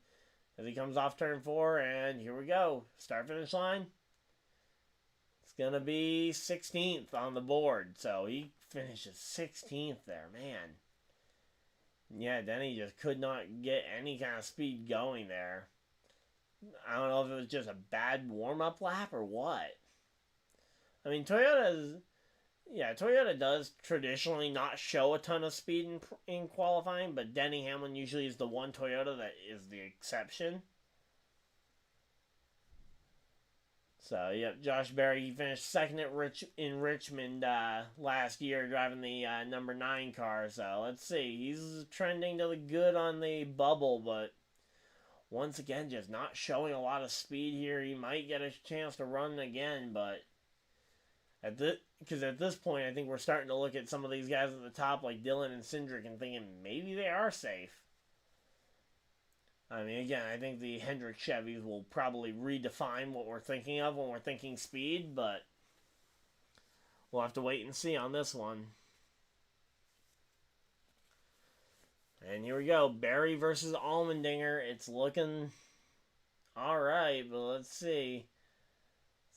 As he comes off turn 4, and here we go. Start-finish line. It's going to be 16th on the board. So he finishes 16th there, man. Yeah, Denny just could not get any kind of speed going there. I don't know if it was just a bad warm-up lap or what. I mean, Toyota does traditionally not show a ton of speed in qualifying, but Denny Hamlin usually is the one Toyota that is the exception. So, yep, Josh Berry, he finished second in Richmond last year driving the number 9 car. So, let's see. He's trending to the good on the bubble, but once again, just not showing a lot of speed here. He might get a chance to run again, but because at this point, I think we're starting to look at some of these guys at the top, like Dillon and Cindric, and thinking maybe they are safe. I mean, again, I think the Hendrick Chevys will probably redefine what we're thinking of when we're thinking speed, but we'll have to wait and see on this one. And here we go, Berry versus Allmendinger. It's looking all right, but let's see.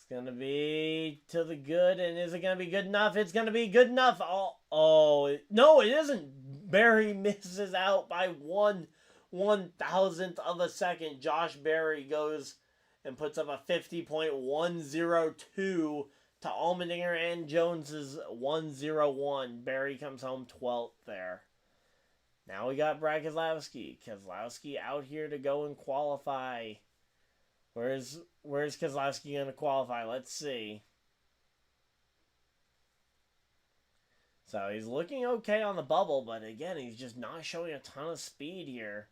Going to be to the good, and is it going to be good enough? It's going to be good enough. No, it isn't. Berry misses out by 1/1000th of a second. Josh Berry goes and puts up a 50.102 to Allmendinger and Jones's 101. Barry comes home 12th there. Now we got Brad Keselowski. Keselowski out here to go and qualify. Where's Keselowski going to qualify? Let's see. So he's looking okay on the bubble, but again, he's just not showing a ton of speed here.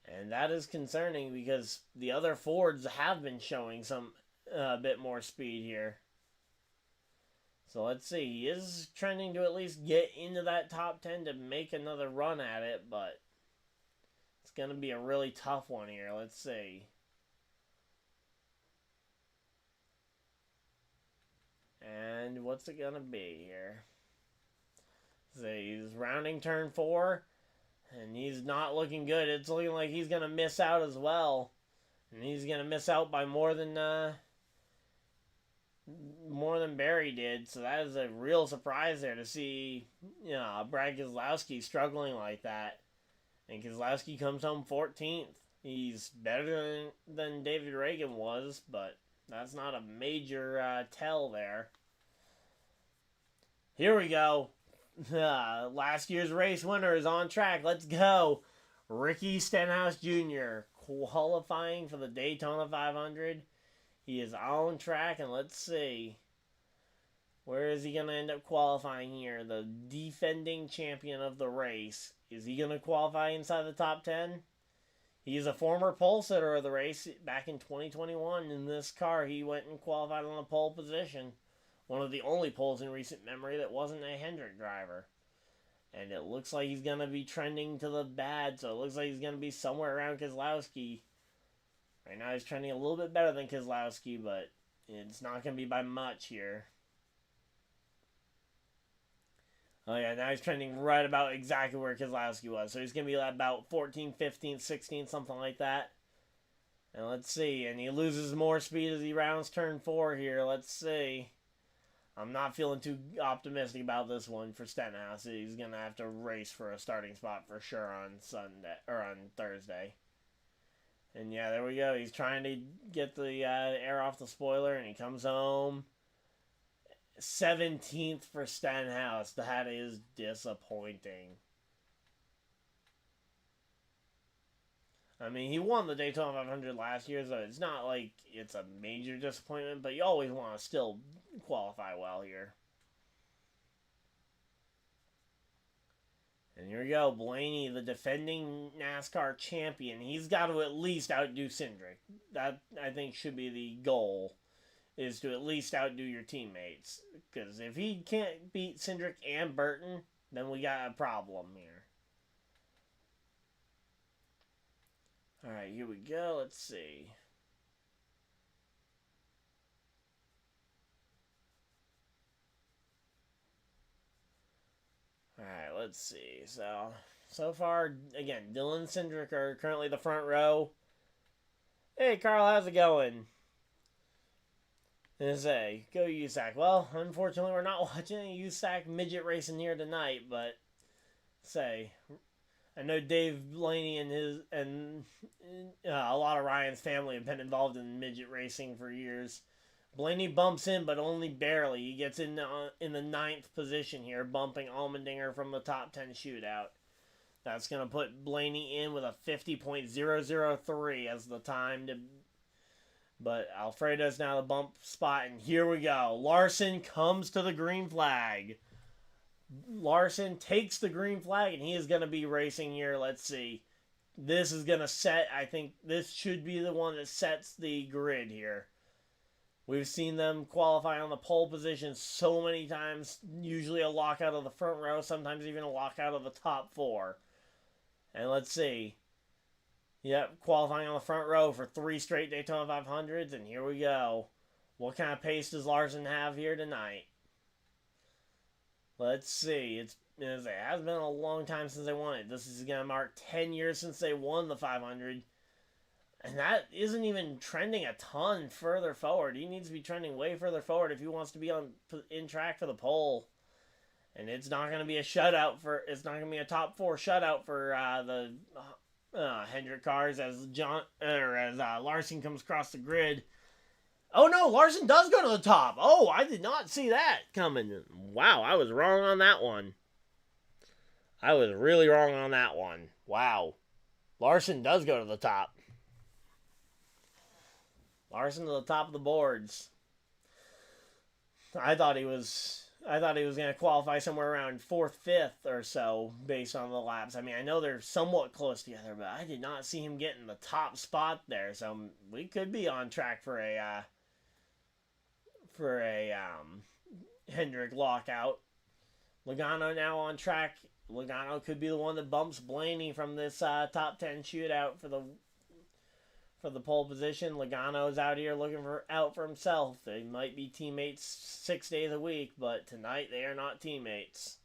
And that is concerning because the other Fords have been showing some bit more speed here. So let's see. He is trending to at least get into that top 10 to make another run at it, but it's going to be a really tough one here. Let's see. And what's it going to be here? So he's rounding turn 4, and he's not looking good. It's looking like he's going to miss out as well. And he's going to miss out by more than Barry did. So that is a real surprise there to see, Brad Keselowski struggling like that. And Keselowski comes home 14th. He's better than David Reagan was, but that's not a major tell there. Here we go. Last year's race winner is on track. Let's go. Ricky Stenhouse Jr. qualifying for the Daytona 500. He is on track, and let's see. Where is he going to end up qualifying here? The defending champion of the race. Is he going to qualify inside the top 10? He is a former pole sitter of the race. Back in 2021 in this car, he went and qualified on the pole position. One of the only poles in recent memory that wasn't a Hendrick driver. And it looks like he's going to be trending to the bad, so it looks like he's going to be somewhere around Keselowski. Right now he's trending a little bit better than Keselowski, but it's not going to be by much here. Oh yeah, now he's trending right about exactly where Keselowski was. So he's going to be about 14, 15, 16, something like that. And let's see. And he loses more speed as he rounds turn 4 here. Let's see. I'm not feeling too optimistic about this one for Stenhouse. He's going to have to race for a starting spot for sure on Sunday or on Thursday. And yeah, there we go. He's trying to get the air off the spoiler, and he comes home 17th for Stenhouse. That is disappointing. I mean, he won the Daytona 500 last year, so it's not like it's a major disappointment, but you always want to still qualify well here. And here we go, Blaney, the defending NASCAR champion. He's got to at least outdo Cindric. That, I think, should be the goal, is to at least outdo your teammates. Because if he can't beat Cindric and Burton, then we got a problem here. Alright, here we go. Let's see. Alright, let's see. So far, again, Dylan and Cindric are currently the front row. Hey, Carl, how's it going? And say, go USAC. Well, unfortunately, we're not watching any USAC midget racing here tonight, but say, I know Dave Blaney and a lot of Ryan's family have been involved in midget racing for years. Blaney bumps in, but only barely. He gets in the 9th position here, bumping Allmendinger from the top 10 shootout. That's going to put Blaney in with a 50.003 as the time to... But Alfredo's now the bump spot, and here we go. Larson comes to the green flag. Larson takes the green flag, and he is going to be racing here. Let's see. This is going to set, I think this should be the one that sets the grid here. We've seen them qualify on the pole position so many times. Usually a lockout of the front row, sometimes even a lockout of the top 4. And let's see. Yep, qualifying on the front row for 3 straight Daytona 500s, and here we go. What kind of pace does Larson have here tonight? Let's see. It has been a long time since they won it. This is going to mark 10 years since they won the 500. And that isn't even trending a ton further forward. He needs to be trending way further forward if he wants to be in track for the pole. And it's not going to be a shutout it's not going to be a top 4 shutout for Hendrick cars as Larson comes across the grid. Oh no, Larson does go to the top. Oh, I did not see that coming. Wow, I was wrong on that one. I was really wrong on that one. Wow. Larson does go to the top. Larson to the top of the boards. I thought he was going to qualify somewhere around 4th, 5th or so based on the laps. I mean, I know they're somewhat close together, but I did not see him getting the top spot there. So we could be on track for a Hendrick lockout. Logano now on track. Logano could be the one that bumps Blaney from this top 10 shootout for the pole position. Logano's out here looking out for himself. They might be teammates 6 days a week, but tonight they are not teammates.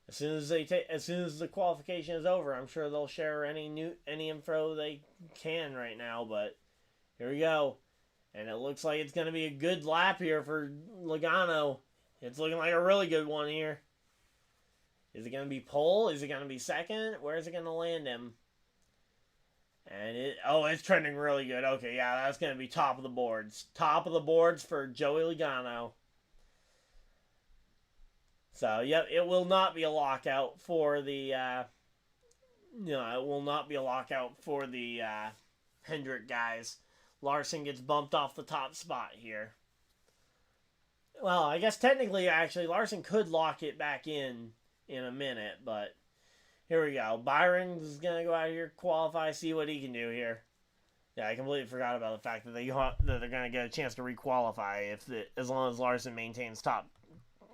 As soon as the qualification is over, I'm sure they'll share any info they can right now. But here we go, and it looks like it's going to be a good lap here for Logano. It's looking like a really good one here. Is it going to be pole? Is it going to be second? Where is it going to land him? And it's trending really good. Okay, yeah, that's going to be top of the boards. Top of the boards for Joey Logano. So, yep, it will not be a lockout for the, Hendrick guys. Larson gets bumped off the top spot here. Well, I guess technically, actually, Larson could lock it back in a minute, but here we go. Byron's going to go out here, qualify, see what he can do here. Yeah, I completely forgot about the fact that they're going to get a chance to requalify as long as Larson maintains top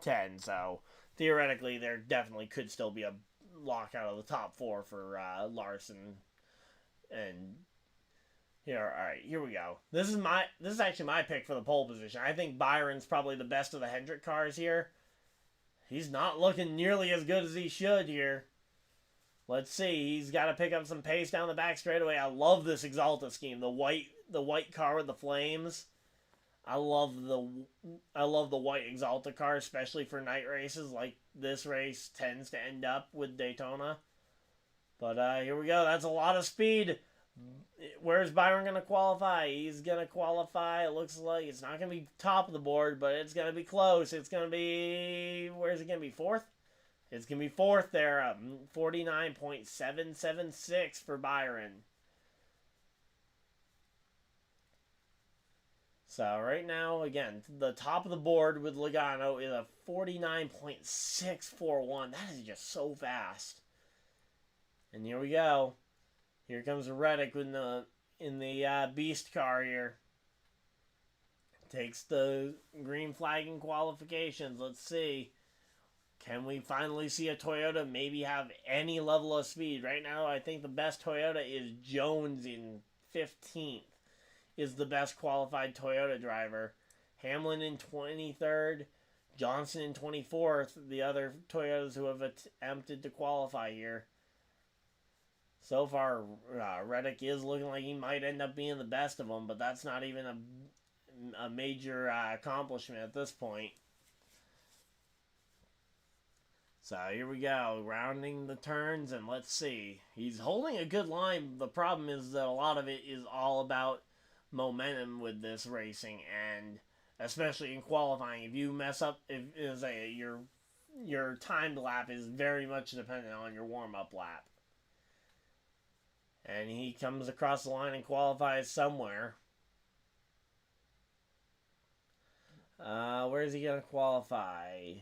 10. So, theoretically, there definitely could still be a lockout of the top 4 for Larson. And here we go. This is actually my pick for the pole position. I think Byron's probably the best of the Hendrick cars here. He's not looking nearly as good as he should here. Let's see. He's got to pick up some pace down the back straightaway. I love this Exalta scheme. The white car with the flames. I love the white Exalta car, especially for night races like this race tends to end up with Daytona. But here we go. That's a lot of speed. Where's Byron going to qualify? He's going to qualify. It looks like it's not going to be top of the board, but it's going to be close. It's going to be... Where's it going to be? 4th? It's going to be 4th there. 49.776 for Byron. So right now, again, the top of the board with Logano is a 49.641. That is just so fast. And here we go. Here comes Reddick in the Beast car here. Takes the green flag in qualifications. Let's see. Can we finally see a Toyota maybe have any level of speed? Right now, I think the best Toyota is Jones in 15th. Is the best qualified Toyota driver. Hamlin in 23rd. Johnson in 24th. The other Toyotas who have attempted to qualify here. So far, Reddick is looking like he might end up being the best of them, but that's not even a major accomplishment at this point. So here we go, rounding the turns, and let's see. He's holding a good line. The problem is that a lot of it is all about momentum with this racing, and especially in qualifying. If you mess up, your timed lap is very much dependent on your warm-up lap. And he comes across the line and qualifies somewhere. Where is he going to qualify?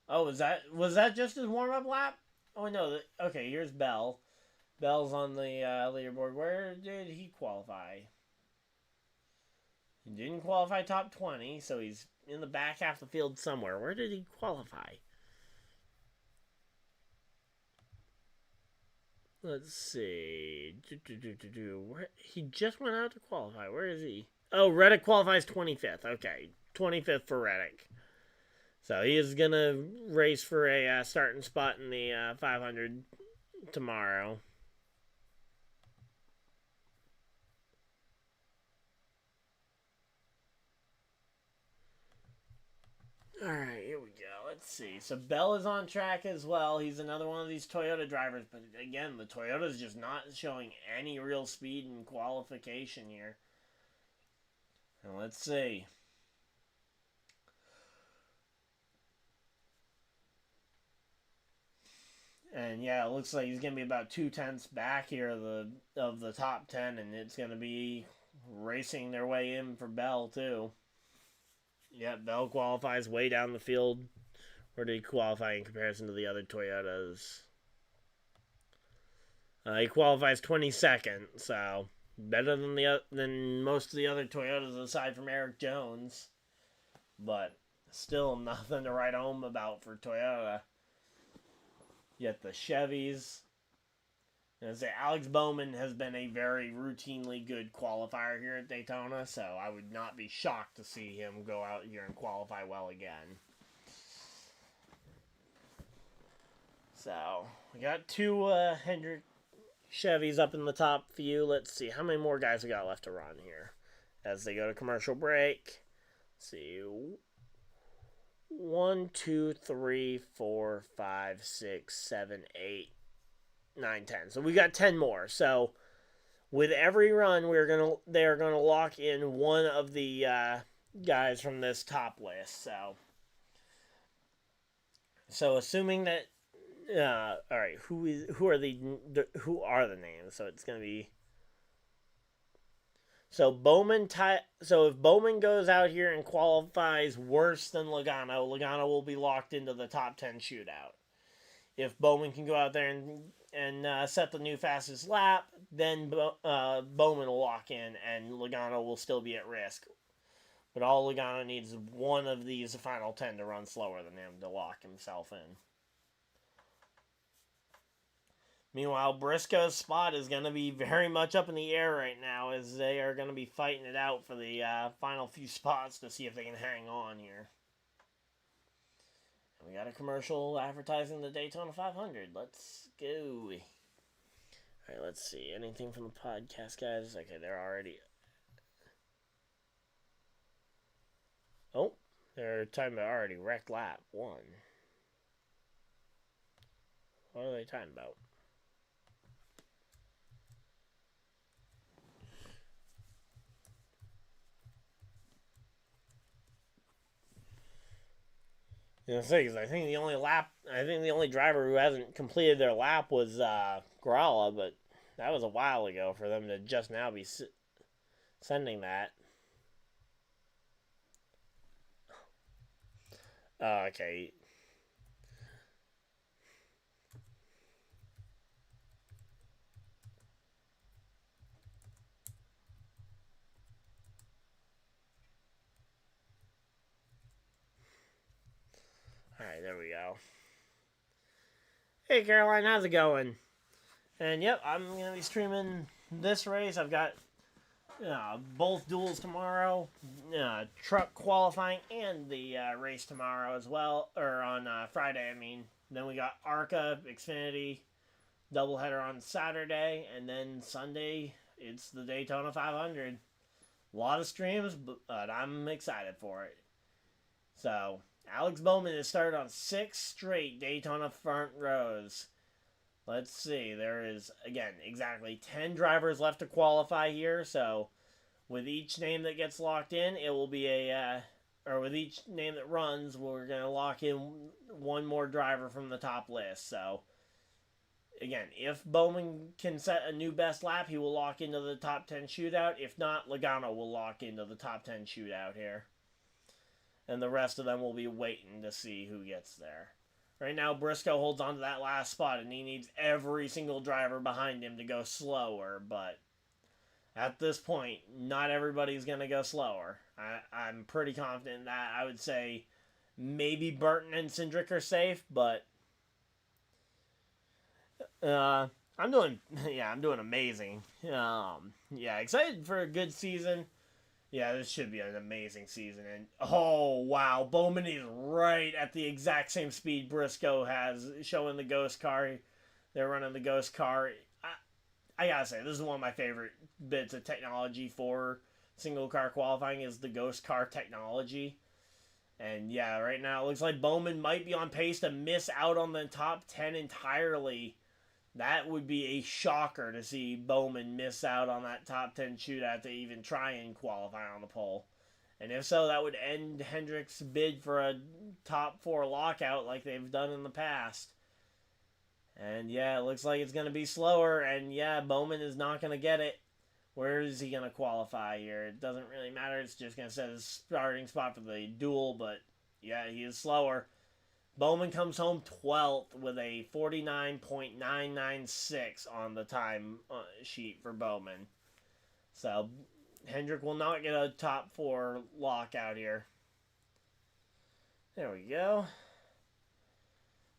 Oh, was that just his warm-up lap? Oh, no. Okay, here's Bell. Bell's on the leaderboard. Where did he qualify? He didn't qualify top 20, so he's in the back half of the field somewhere. Where did he qualify? Let's see. He just went out to qualify. Where is he? Oh, Reddick qualifies 25th. Okay, 25th for Reddick. So he is going to race for a starting spot in the 500 tomorrow. Alright, here we go. let's see. So Bell is on track as well. He's another one of these Toyota drivers. But again, the Toyota's just not showing any real speed in qualification here. And let's see. And yeah, it looks like he's going to be about 2/10 back here of the top 10. And it's going to be racing their way in for Bell, too. Yeah, Bell qualifies way down the field. Where did he qualify in comparison to the other Toyotas? He qualifies 22nd, so better than most of the other Toyotas aside from Eric Jones. But still nothing to write home about for Toyota. Yet the Chevys. And say Alex Bowman has been a very routinely good qualifier here at Daytona, so I would not be shocked to see him go out here and qualify well again. So, we got two Hendrick Chevys up in the top few. Let's see, how many more guys we got left to run here as they go to commercial break. Let's see, 1, 2, 3, 4, 5, 6, 7, 8, 9, 10. So we got 10 more. So with every run, they're gonna lock in one of the guys from this top list. So assuming that, all right, who are the names? So it's gonna be. So if Bowman goes out here and qualifies worse than Logano will be locked into the top 10 shootout. If Bowman can go out there and set the new fastest lap, then Bowman will lock in and Logano will still be at risk. But all Logano needs is one of these final 10 to run slower than him to lock himself in. Meanwhile, Briscoe's spot is going to be very much up in the air right now as they are going to be fighting it out for the final few spots to see if they can hang on here. And we got a commercial advertising the Daytona 500. Let's go. Alright, let's see. Anything from the podcast, guys? Okay, they're already... Oh, they're talking about already wrecked lap 1. What are they talking about? I think the only driver who hasn't completed their lap was Gralla, but that was a while ago for them to just now be sending that. Okay. Alright, there we go. Hey Caroline, how's it going? And yep, I'm going to be streaming this race. I've got both duels tomorrow, truck qualifying and the race tomorrow as well, or on Friday, I mean. Then we got ARCA, Xfinity, doubleheader on Saturday, and then Sunday, it's the Daytona 500. A lot of streams, but I'm excited for it. So, Alex Bowman has started on 6 straight Daytona front rows. Let's see. There is, again, exactly 10 drivers left to qualify here. So, with each name that gets locked in, it will be with each name that runs, we're going to lock in one more driver from the top list. So, again, if Bowman can set a new best lap, he will lock into the top 10 shootout. If not, Logano will lock into the top 10 shootout here. And the rest of them will be waiting to see who gets there. Right now, Briscoe holds on to that last spot, and he needs every single driver behind him to go slower. But at this point, not everybody's going to go slower. I'm pretty confident in that. I would say maybe Burton and Cindric are safe, but I'm doing amazing. Excited for a good season. Yeah, this should be an amazing season. And oh, wow, Bowman is right at the exact same speed Briscoe has, showing the ghost car. They're running the ghost car. I gotta say, this is one of my favorite bits of technology for single car qualifying is the ghost car technology. And yeah, right now it looks like Bowman might be on pace to miss out on the top 10 entirely. That would be a shocker to see Bowman miss out on that top 10 shootout to even try and qualify on the pole. And if so, that would end Hendrick's bid for a top 4 lockout like they've done in the past. And yeah, it looks like it's going to be slower. And yeah, Bowman is not going to get it. Where is he going to qualify here? It doesn't really matter. It's just going to set his starting spot for the duel. But yeah, he is slower. Bowman comes home 12th with a 49.996 on the time sheet for Bowman. So Hendrick will not get a top 4 lockout here. There we go.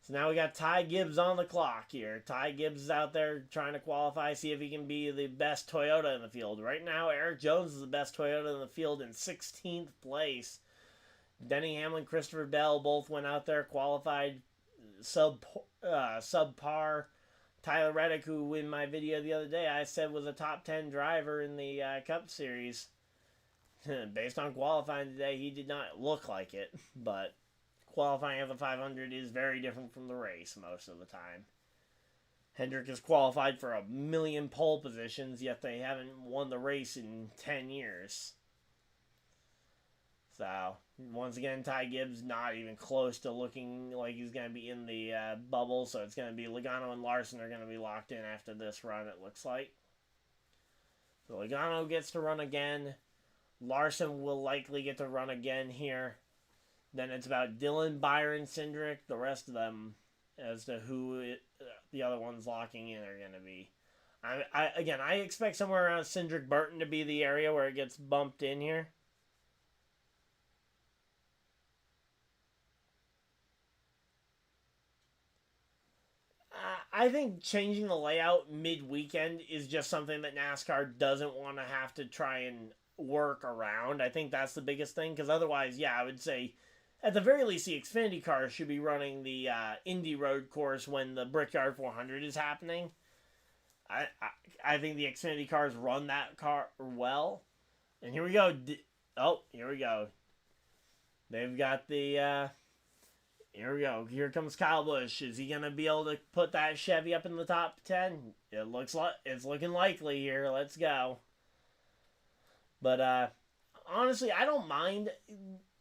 So now we got Ty Gibbs on the clock here. Ty Gibbs is out there trying to qualify, see if he can be the best Toyota in the field. Right now, Eric Jones is the best Toyota in the field in 16th place. Denny Hamlin, Christopher Bell both went out there, qualified subpar. Tyler Reddick, who in my video the other day I said was a top 10 driver in the Cup Series. Based on qualifying today, he did not look like it, but qualifying at the 500 is very different from the race most of the time. Hendrick has qualified for 1 million pole positions, yet they haven't won the race in 10 years. So, once again, Ty Gibbs not even close to looking like he's going to be in the bubble. So, it's going to be Logano and Larson are going to be locked in after this run, it looks like. So, Logano gets to run again. Larson will likely get to run again here. Then it's about Dillon, Byron, Cindric, the rest of them as to who the other ones locking in are going to be. I expect somewhere around Cindric Burton to be the area where it gets bumped in here. I think changing the layout mid-weekend is just something that NASCAR doesn't want to have to try and work around. I think that's the biggest thing, because otherwise, yeah, I would say at the very least the Xfinity cars should be running the Indy Road course when the Brickyard 400 is happening. I think the Xfinity cars run that car well. And here we go. Here we go. They've got the... Here we go. Here comes Kyle Busch. Is he going to be able to put that Chevy up in the top 10? It looks like it's looking likely here. Let's go. But honestly, I don't mind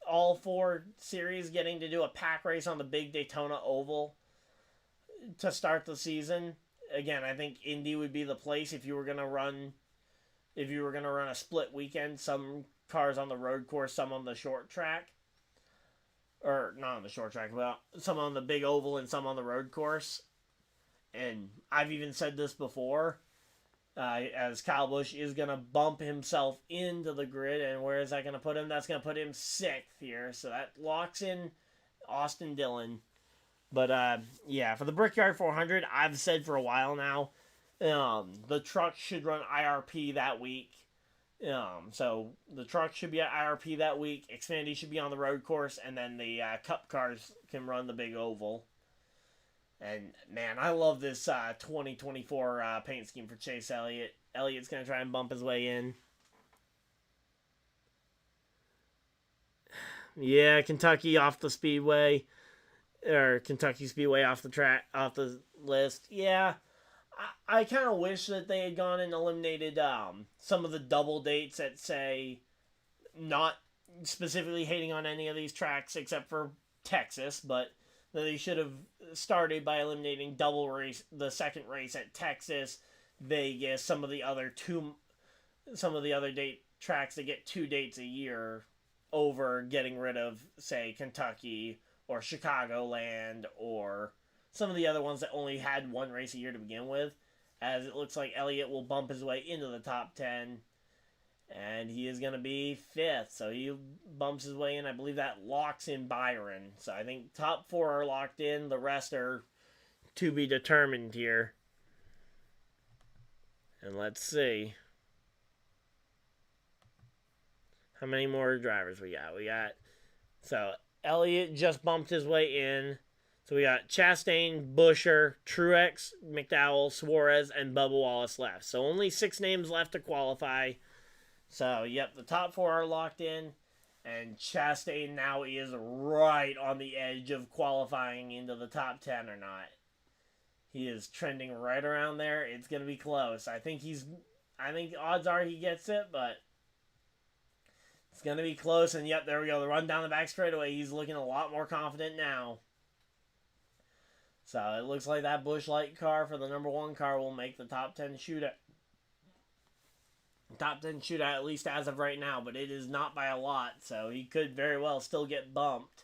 all 4 series getting to do a pack race on the big Daytona Oval to start the season. Again, I think Indy would be the place if you were going to run a split weekend, some cars on the road course, some on the short track. Or not on the short track, but some on the big oval and some on the road course. And I've even said this before, as Kyle Busch is going to bump himself into the grid. And where is that going to put him? That's going to put him 6th here. So that locks in Austin Dillon. But yeah, for the Brickyard 400, I've said for a while now, the truck should run IRP that week. So the truck should be at IRP that week. Xfinity should be on the road course, and then the Cup cars can run the big oval. And man, I love this 2024 paint scheme for Chase Elliott. Elliott's gonna try and bump his way in. Yeah, Kentucky off the Speedway, or Kentucky Speedway off the track, off the list. Yeah. I kind of wish that they had gone and eliminated some of the double dates that say, not specifically hating on any of these tracks except for Texas, but that they should have started by eliminating the second race at Texas, Vegas, some of the other date tracks that get 2 dates a year over getting rid of, say, Kentucky or Chicagoland or some of the other ones that only had 1 race a year to begin with, as it looks like Elliott will bump his way into the top 10, and he is going to be 5th, so he bumps his way in. I believe that locks in Byron, so I think top 4 are locked in, the rest are to be determined here. And let's see how many more drivers we got. So Elliott just bumped his way in. So we got Chastain, Buescher, Truex, McDowell, Suarez, and Bubba Wallace left. So only 6 names left to qualify. So, yep, the top 4 are locked in. And Chastain now is right on the edge of qualifying into the top 10 or not. He is trending right around there. It's going to be close. I think odds are he gets it, but it's going to be close. And yep, there we go. The run down the back straightaway. He's looking a lot more confident now. So it looks like that Busch Light car for the number 1 car will make the top 10 shootout. Top 10 shootout, at least as of right now, but it is not by a lot, so he could very well still get bumped.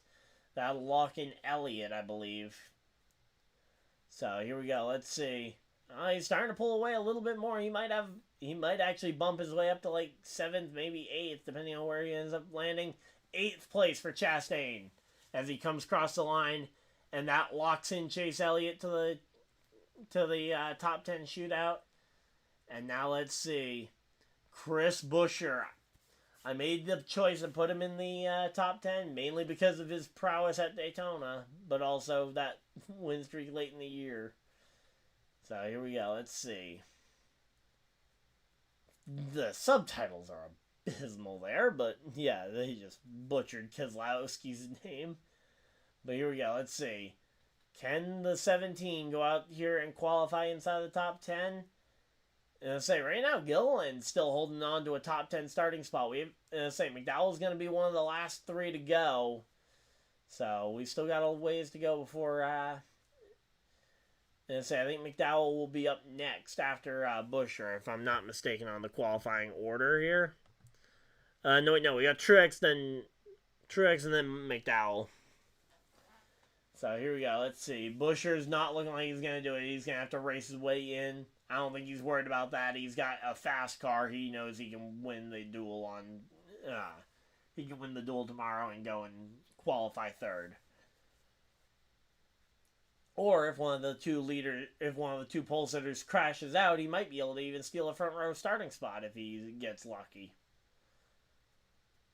That'll lock in Elliott, I believe. So here we go. Let's see. He's starting to pull away a little bit more. He might actually bump his way up to like 7th, maybe 8th, depending on where he ends up landing. 8th place for Chastain as he comes across the line, and that locks in Chase Elliott to the top 10 shootout. And now let's see. Chris Buescher. I made the choice to put him in the top 10, mainly because of his prowess at Daytona, but also that win streak late in the year. So here we go. Let's see. The subtitles are abysmal there, but yeah, they just butchered Keselowski's name. But here we go. Let's see. Can the 17 go out here and qualify inside the top 10? And I say right now, Gilliland's still holding on to a top 10 starting spot. McDowell's going to be one of the last 3 to go. So we still got a ways to go before. I think McDowell will be up next after Buescher, if I'm not mistaken on the qualifying order here. No, we got Truex, then and then McDowell. So here we go. Let's see. Buescher's not looking like he's going to do it. He's going to have to race his way in. I don't think he's worried about that. He's got a fast car. He knows he can win the duel on. He can win the duel tomorrow and go and qualify 3rd. Or if one of the two pole sitters crashes out, he might be able to even steal a front row starting spot if he gets lucky.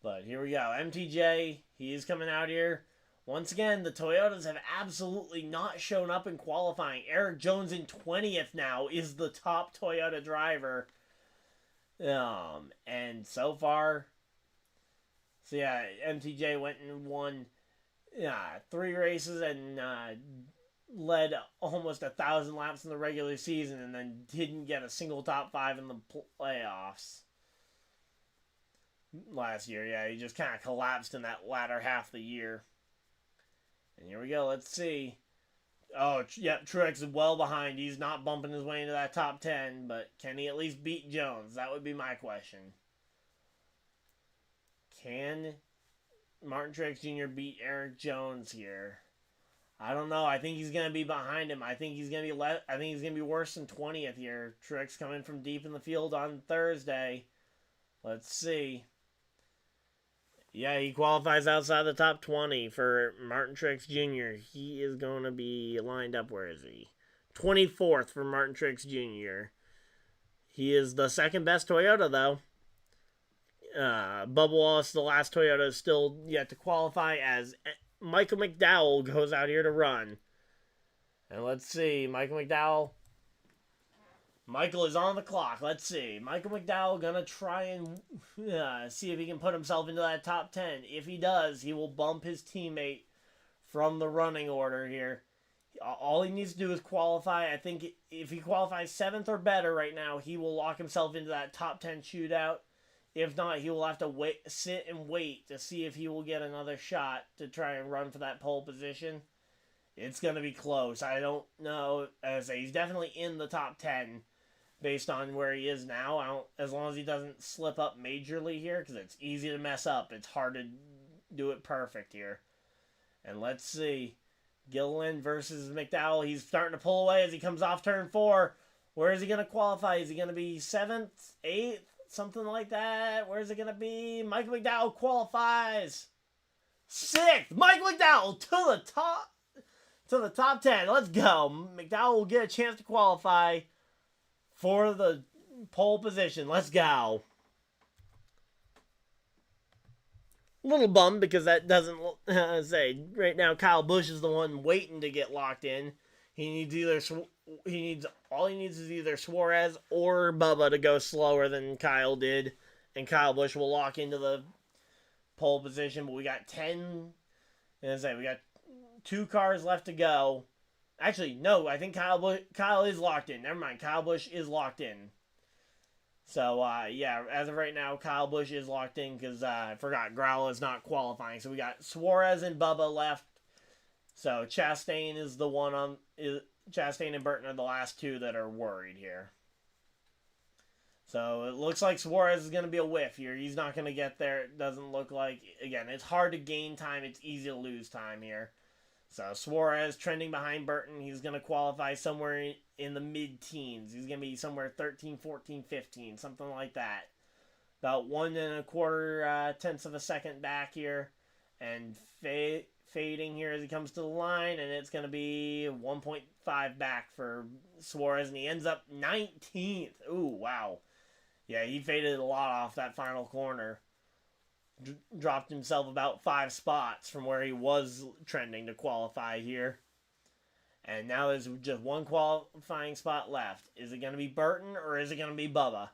But here we go. MTJ, he is coming out here. Once again, the Toyotas have absolutely not shown up in qualifying. Eric Jones in 20th now is the top Toyota driver. And so far, MTJ went and won 3 races and led almost 1,000 laps in the regular season and then didn't get a single top 5 in the playoffs last year. Yeah, he just kind of collapsed in that latter half of the year. And here we go. Let's see. Oh, yeah, Truex is well behind. He's not bumping his way into that top 10, but can he at least beat Jones? That would be my question. Can Martin Truex Jr. beat Eric Jones here? I don't know. I think he's going to be behind him. I think he's going to be worse than 20th here. Truex coming from deep in the field on Thursday. Let's see. Yeah, he qualifies outside the top 20 for Martin Truex Jr. He is going to be lined up. Where is he? 24th for Martin Truex Jr. He is the second best Toyota, though. Bubba Wallace, the last Toyota, is still yet to qualify as Michael McDowell goes out here to run. And let's see. Michael is on the clock. Let's see. Michael McDowell going to try and see if he can put himself into that top 10. If he does, he will bump his teammate from the running order here. All he needs to do is qualify. I think if he qualifies 7th or better right now, he will lock himself into that top 10 shootout. If not, he will have to sit and wait to see if he will get another shot to try and run for that pole position. It's going to be close. I don't know. As I say, he's definitely in the top 10 based on where he is now. As long as he doesn't slip up majorly here, because it's easy to mess up. It's hard to do it perfect here. And let's see. Gilliland versus McDowell. He's starting to pull away as he comes off turn 4. Where is he going to qualify? Is he going to be 7th, 8th, something like that? Where is it going to be? Michael McDowell qualifies 6th. Michael McDowell to the top 10. Let's go. McDowell will get a chance to qualify for the pole position. Let's go. A little bummed because that doesn't say right now. Kyle Busch is the one waiting to get locked in. All he needs is either Suarez or Bubba to go slower than Kyle did, and Kyle Busch will lock into the pole position, but we got 10. As I say, we got 2 cars left to go. Actually, no, I think Kyle is locked in. Never mind, Kyle Busch is locked in. So, yeah, as of right now, Kyle Busch is locked in because I forgot Growler is not qualifying. So we got Suarez and Bubba left. So Chastain is the one on... Chastain and Burton are the last 2 that are worried here. So it looks like Suarez is going to be a whiff here. He's not going to get there. It doesn't look like... Again, it's hard to gain time. It's easy to lose time here. So Suarez trending behind Burton. He's going to qualify somewhere in the mid-teens. He's going to be somewhere 13, 14, 15, something like that. About 1 1/4 tenths of a second back here. And fading here as he comes to the line. And it's going to be 1.5 back for Suarez. And he ends up 19th. Ooh, wow. Yeah, he faded a lot off that final corner. Dropped himself about 5 spots from where he was trending to qualify here. And now there's just 1 qualifying spot left. Is it going to be Burton or is it going to be Bubba?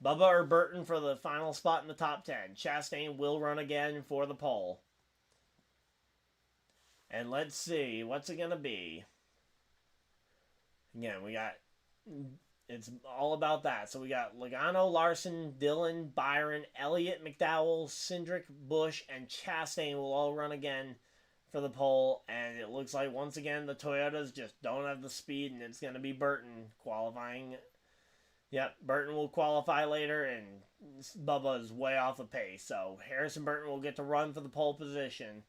Bubba or Burton for the final spot in the top 10. Chastain will run again for the pole. And let's see, what's it going to be? Again, we got... It's all about that. So we got Logano, Larson, Dillon, Byron, Elliott, McDowell, Cindric, Busch, and Chastain will all run again for the pole. And it looks like, once again, the Toyotas just don't have the speed, and it's going to be Burton qualifying. Yep, Burton will qualify later, and Bubba is way off the pace. So Harrison Burton will get to run for the pole position.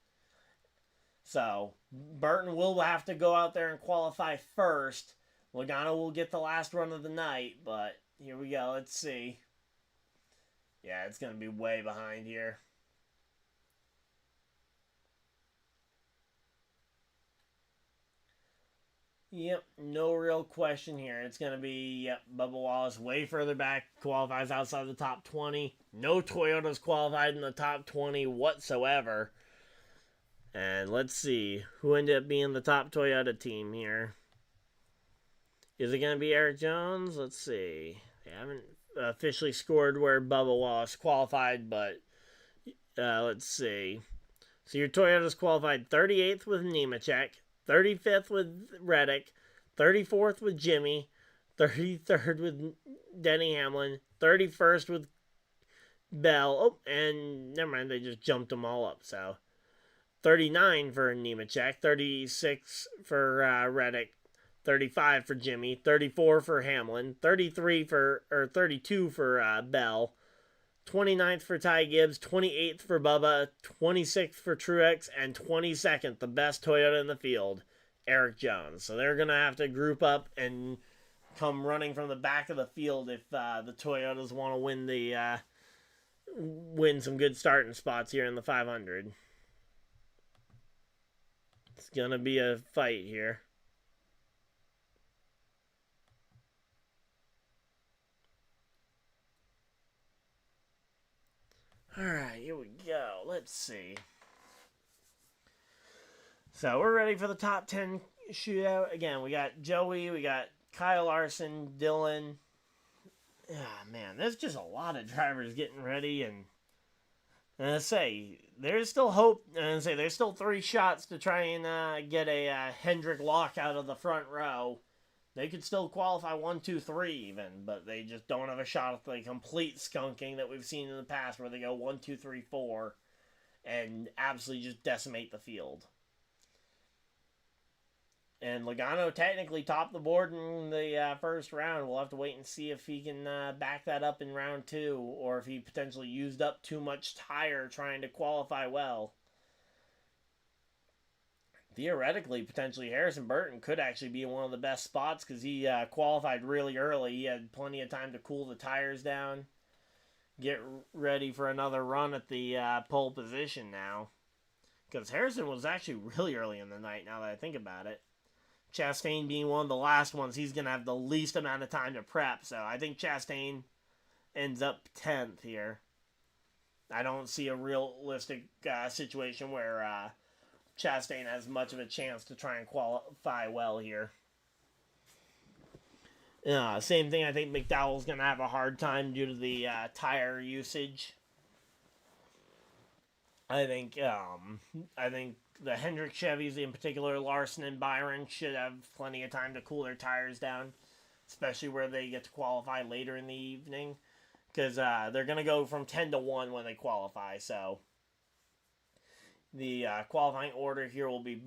So Burton will have to go out there and qualify first. Logano will get the last run of the night, but here we go. Let's see. Yeah, it's going to be way behind here. Yep, no real question here. It's going to be, yep, Bubba Wallace way further back, qualifies outside the top 20. No Toyotas qualified in the top 20 whatsoever. And let's see who ended up being the top Toyota team here. Is it going to be Eric Jones? Let's see. They haven't officially scored where Bubba Wallace qualified, but let's see. So your Toyota's qualified 38th with Nemechek, 35th with Reddick, 34th with Jimmy, 33rd with Denny Hamlin, 31st with Bell. Oh, and never mind, they just jumped them all up. So 39 for Nemechek, 36 for Reddick, 35 for Jimmy, 34 for Hamlin, 32 for Bell, 29th for Ty Gibbs, 28th for Bubba, 26th for Truex, and 22nd, the best Toyota in the field, Eric Jones. So they're going to have to group up and come running from the back of the field if the Toyotas want to win some good starting spots here in the 500. It's going to be a fight here. Alright, here we go. Let's see. So, we're ready for the top 10 shootout. Again, we got Joey, we got Kyle Larson, Dillon. Man, there's just a lot of drivers getting ready. And I say, there's still hope. And I say, there's still 3 shots to try and get a Hendrick lock out of the front row. They could still qualify 1, 2, 3 even, but they just don't have a shot at the complete skunking that we've seen in the past where they go 1, 2, 3, 4 and absolutely just decimate the field. And Logano technically topped the board in the first round. We'll have to wait and see if he can back that up in round 2 or if he potentially used up too much tire trying to qualify well. Theoretically, potentially, Harrison Burton could actually be in one of the best spots because he qualified really early. He had plenty of time to cool the tires down, get ready for another run at the pole position now. Because Harrison was actually really early in the night, now that I think about it. Chastain being one of the last ones, he's going to have the least amount of time to prep. So I think Chastain ends up 10th here. I don't see a realistic situation where Chastain has much of a chance to try and qualify well here. Same thing, I think McDowell's going to have a hard time due to the tire usage. I think the Hendrick Chevys in particular, Larson and Byron, should have plenty of time to cool their tires down, especially where they get to qualify later in the evening, because they're going to go from 10 to 1 when they qualify. So the qualifying order here will be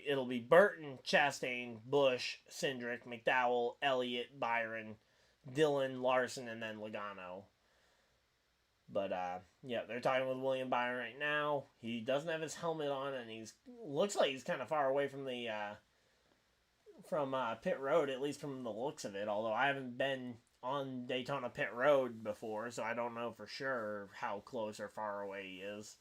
it'll be Burton, Chastain, Busch, Cindric, McDowell, Elliott, Byron, Dillon, Larson, and then Logano. But yeah, they're talking with William Byron right now. He doesn't have his helmet on, and looks like he's kind of far away from the pit road, at least from the looks of it. Although I haven't been on Daytona pit road before, so I don't know for sure how close or far away he is.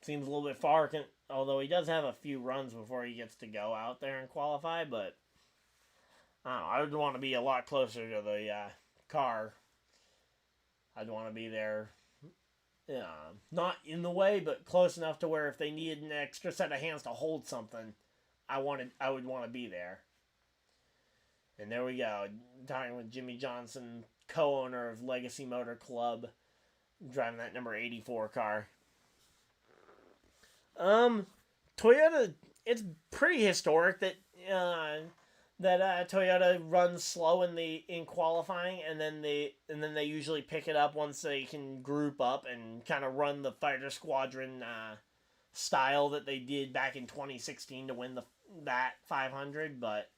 Seems a little bit far, although he does have a few runs before he gets to go out there and qualify. But I don't know, I would want to be a lot closer to the car. I'd want to be there, not in the way, but close enough to where if they needed an extra set of hands to hold something, I would want to be there. And there we go, talking with Jimmy Johnson, co-owner of Legacy Motor Club, driving that number 84 car. Toyota, it's pretty historic that Toyota runs slow in qualifying, and then they usually pick it up once they can group up and kind of run the fighter squadron style that they did back in 2016 to win that 500. But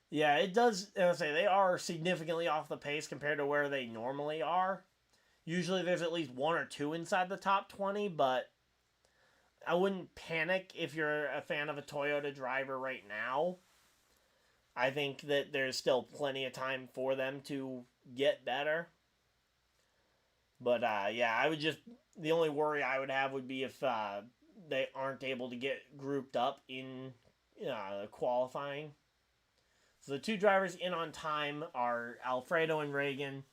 yeah, it does. I would say they are significantly off the pace compared to where they normally are. Usually, there's at least one or two inside the top 20, but I wouldn't panic if you're a fan of a Toyota driver right now. I think that there's still plenty of time for them to get better. But yeah, the only worry I would have would be if they aren't able to get grouped up in qualifying. So the two drivers in on time are Alfredo and Reagan.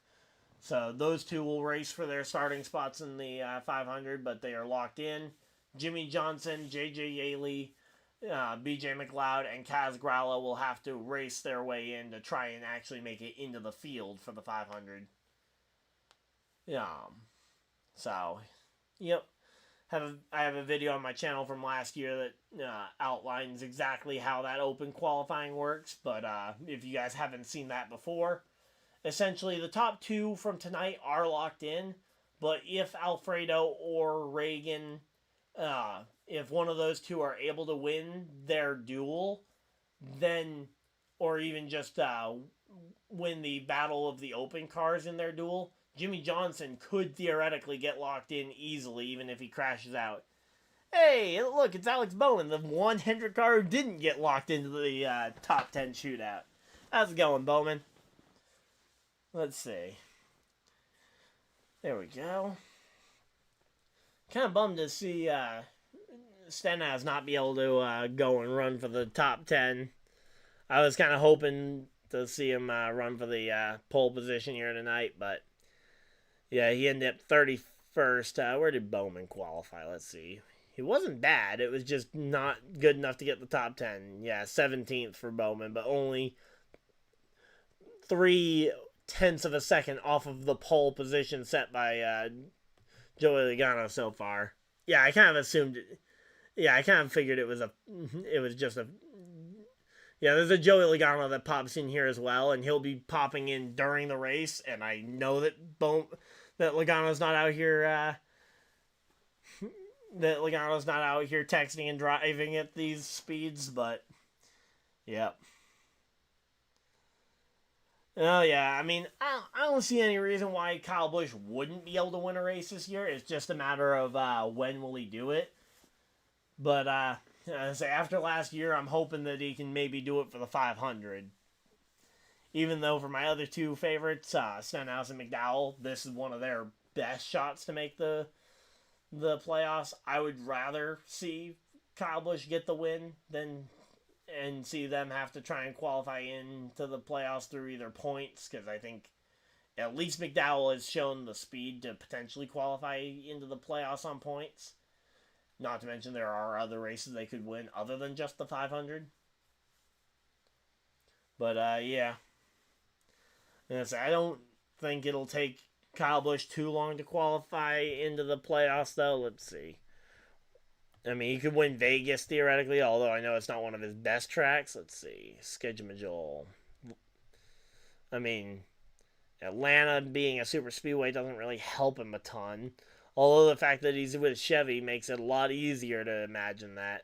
So those two will race for their starting spots in the 500, but they are locked in. Jimmy Johnson, J.J. Yaley, B.J. McLeod, and Kaz Gralla will have to race their way in to try and actually make it into the field for the 500. So, yep. I have a video on my channel from last year that outlines exactly how that open qualifying works. But if you guys haven't seen that before, essentially the top two from tonight are locked in. But if Alfredo or Reagan, if one of those two are able to win their duel, then, or even just win the battle of the open cars in their duel, Jimmy Johnson could theoretically get locked in easily, even if he crashes out. Hey, look, it's Alex Bowman, the one Hendrick car who didn't get locked into the top 10 shootout. How's it going, Bowman? Let's see. There we go. Kind of bummed to see Stenhouse not be able to go and run for the top 10. I was kind of hoping to see him run for the pole position here tonight, but yeah, he ended up 31st. Where did Bowman qualify? Let's see. He wasn't bad. It was just not good enough to get the top 10. Yeah, 17th for Bowman, but only 0.3 of a second off of the pole position set by Joey Logano so far. Yeah, I kind of assumed it. Yeah, I kind of figured it was just a. Yeah, there's a Joey Logano that pops in here as well, and he'll be popping in during the race, and I know that Logano's not out here. That Logano's not out here texting and driving at these speeds, but yeah. Oh, yeah, I mean, I don't see any reason why Kyle Busch wouldn't be able to win a race this year. It's just a matter of when will he do it. But after last year, I'm hoping that he can maybe do it for the 500. Even though for my other two favorites, Stenhouse and McDowell, this is one of their best shots to make the playoffs. I would rather see Kyle Busch get the win and see them have to try and qualify into the playoffs through either points, because I think at least McDowell has shown the speed to potentially qualify into the playoffs on points. Not to mention there are other races they could win other than just the 500. But yeah. I don't think it'll take Kyle Busch too long to qualify into the playoffs, though? Let's see. I mean, he could win Vegas, theoretically, although I know it's not one of his best tracks. Let's see. Schedule. I mean, Atlanta being a super speedway doesn't really help him a ton. Although the fact that he's with Chevy makes it a lot easier to imagine that.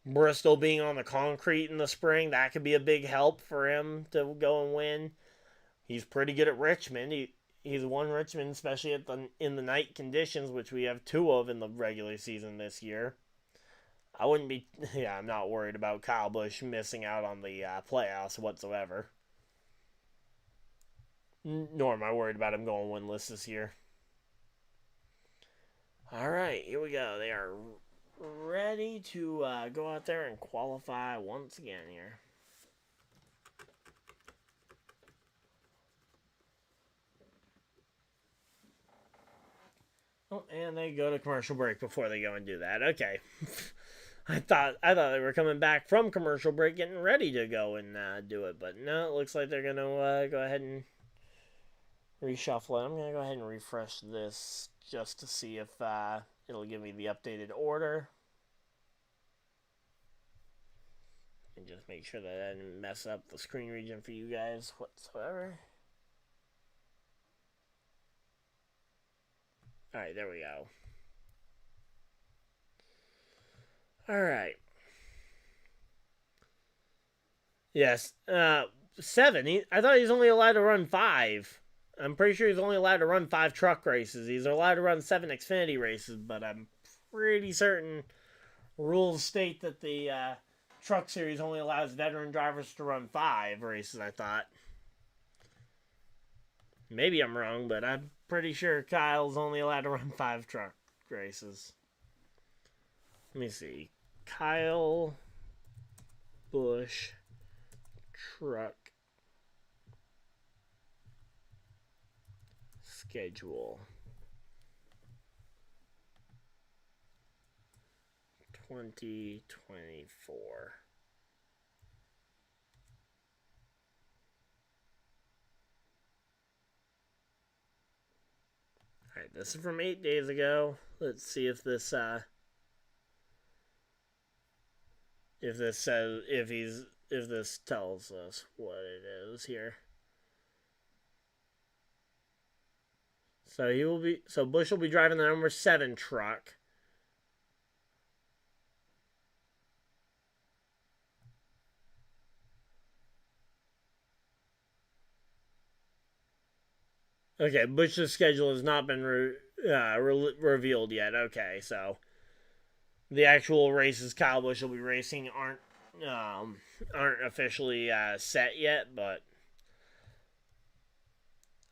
Bristol being on the concrete in the spring, that could be a big help for him to go and win. He's pretty good at Richmond. He's won Richmond, especially in the night conditions, which we have 2 of in the regular season this year. I'm not worried about Kyle Busch missing out on the playoffs whatsoever. Nor am I worried about him going winless this year. Alright, here we go. They are ready to go out there and qualify once again here. Oh, and they go to commercial break before they go and do that. Okay. I thought they were coming back from commercial break getting ready to go and do it, but no, it looks like they're going to go ahead and reshuffle it. I'm going to go ahead and refresh this just to see if it'll give me the updated order. And just make sure that I didn't mess up the screen region for you guys whatsoever. Alright, there we go. Alright. Yes. 7. I thought he was only allowed to run 5. I'm pretty sure he's only allowed to run 5 truck races. He's allowed to run 7 Xfinity races, but I'm pretty certain rules state that the truck series only allows veteran drivers to run 5 races, I thought. Maybe I'm wrong, but I'm pretty sure Kyle's only allowed to run 5 truck races. Let me see. Kyle Busch truck schedule 2024. Alright, this is from 8 days ago. Let's see if this says if this tells us what it is here. So Busch will be driving the number 7 truck. Okay, Busch's schedule has not been revealed yet. Okay, so the actual races Kyle Busch will be racing aren't officially set yet, but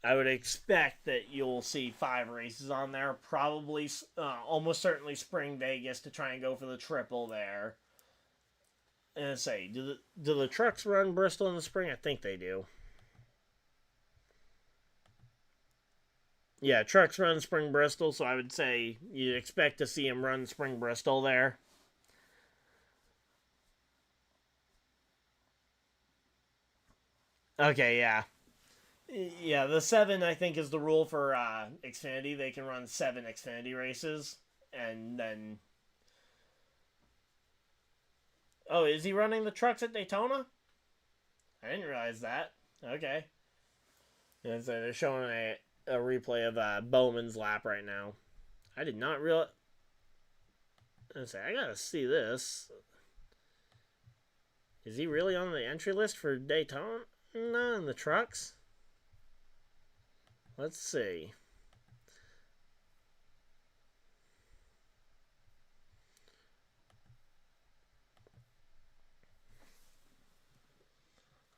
I would expect that you'll see 5 races on there. Probably, almost certainly Spring Vegas to try and go for the triple there. And say, do the trucks run Bristol in the spring? I think they do. Yeah, trucks run Spring Bristol, so I would say you'd expect to see him run Spring Bristol there. Okay, yeah. Yeah, the 7, I think, is the rule for Xfinity. They can run 7 Xfinity races, and then... Oh, is he running the trucks at Daytona? I didn't realize that. Okay. And so they're showing a replay of Bowman's lap right now. I did not realize... I gotta see this. Is he really on the entry list for Daytona in the trucks? Let's see.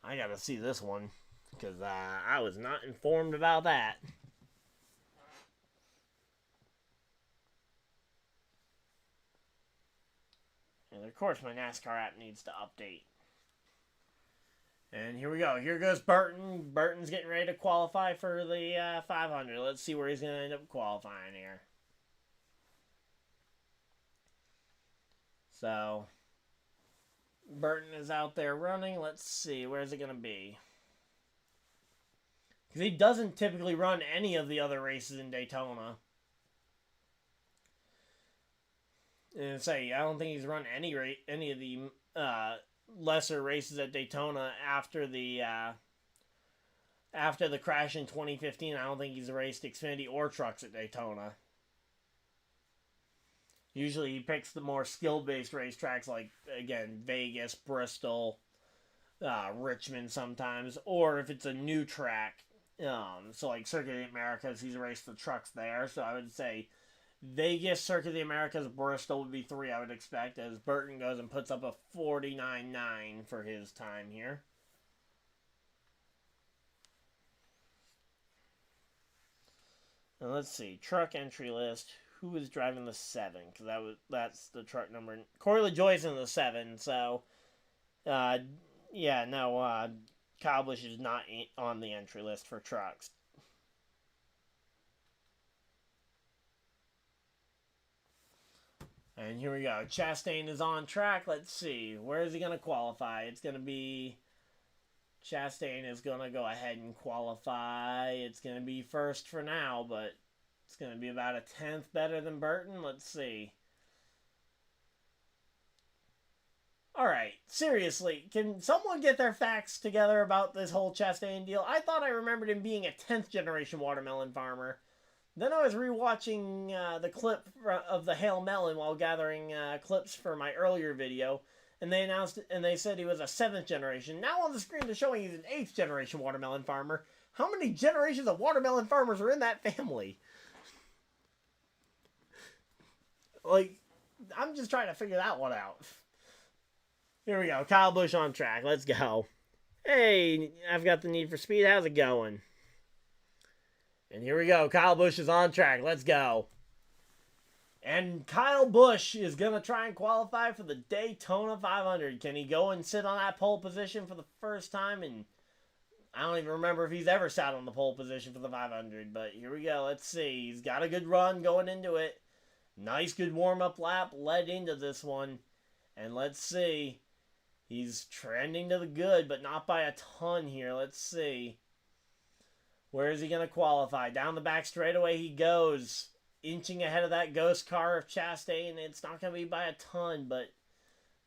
I gotta see this one, because I was not informed about that. And of course my NASCAR app needs to update. And here we go. Here goes Burton. Burton's getting ready to qualify for the 500. Let's see where he's going to end up qualifying here. So, Burton is out there running. Let's see. Where's it going to be? Because he doesn't typically run any of the other races in Daytona. And say, I don't think he's run any of the lesser races at Daytona after the crash in 2015. I don't think he's raced Xfinity or trucks at Daytona. Usually he picks the more skill-based racetracks like, again, Vegas, Bristol, Richmond sometimes, or if it's a new track, so like Circuit of the Americas, he's raced the trucks there. So I would say Vegas, Circuit of the Americas, Bristol would be 3 I would expect, as Burton goes and puts up a 49.9 for his time here. And let's see, truck entry list. Who was driving the 7? Because that's the truck number. Corey LaJoie's in the 7, so yeah, no, Kyle Busch is not on the entry list for trucks. And here we go. Chastain is on track. Let's see. Where is he going to qualify? It's going to be... Chastain is going to go ahead and qualify. It's going to be first for now, but it's going to be about a 10th better than Burton. Let's see. Alright, seriously, can someone get their facts together about this whole Chastain deal? I thought I remembered him being a 10th generation watermelon farmer. Then I was rewatching the clip of the Hail Melon while gathering clips for my earlier video, and they announced and they said he was a 7th generation. Now on the screen they're showing he's an 8th generation watermelon farmer. How many generations of watermelon farmers are in that family? Like, I'm just trying to figure that one out. Here we go. Kyle Busch on track. Let's go. Hey, I've got the Need for Speed. How's it going? And here we go. Kyle Busch is on track. Let's go. And Kyle Busch is going to try and qualify for the Daytona 500. Can he go and sit on that pole position for the first time? And I don't even remember if he's ever sat on the pole position for the 500. But here we go. Let's see. He's got a good run going into it. Nice, good warm-up lap led into this one. And let's see. He's trending to the good, but not by a ton here. Let's see. Where is he going to qualify? Down the back straightaway he goes. Inching ahead of that ghost car of Chastain. It's not going to be by a ton, but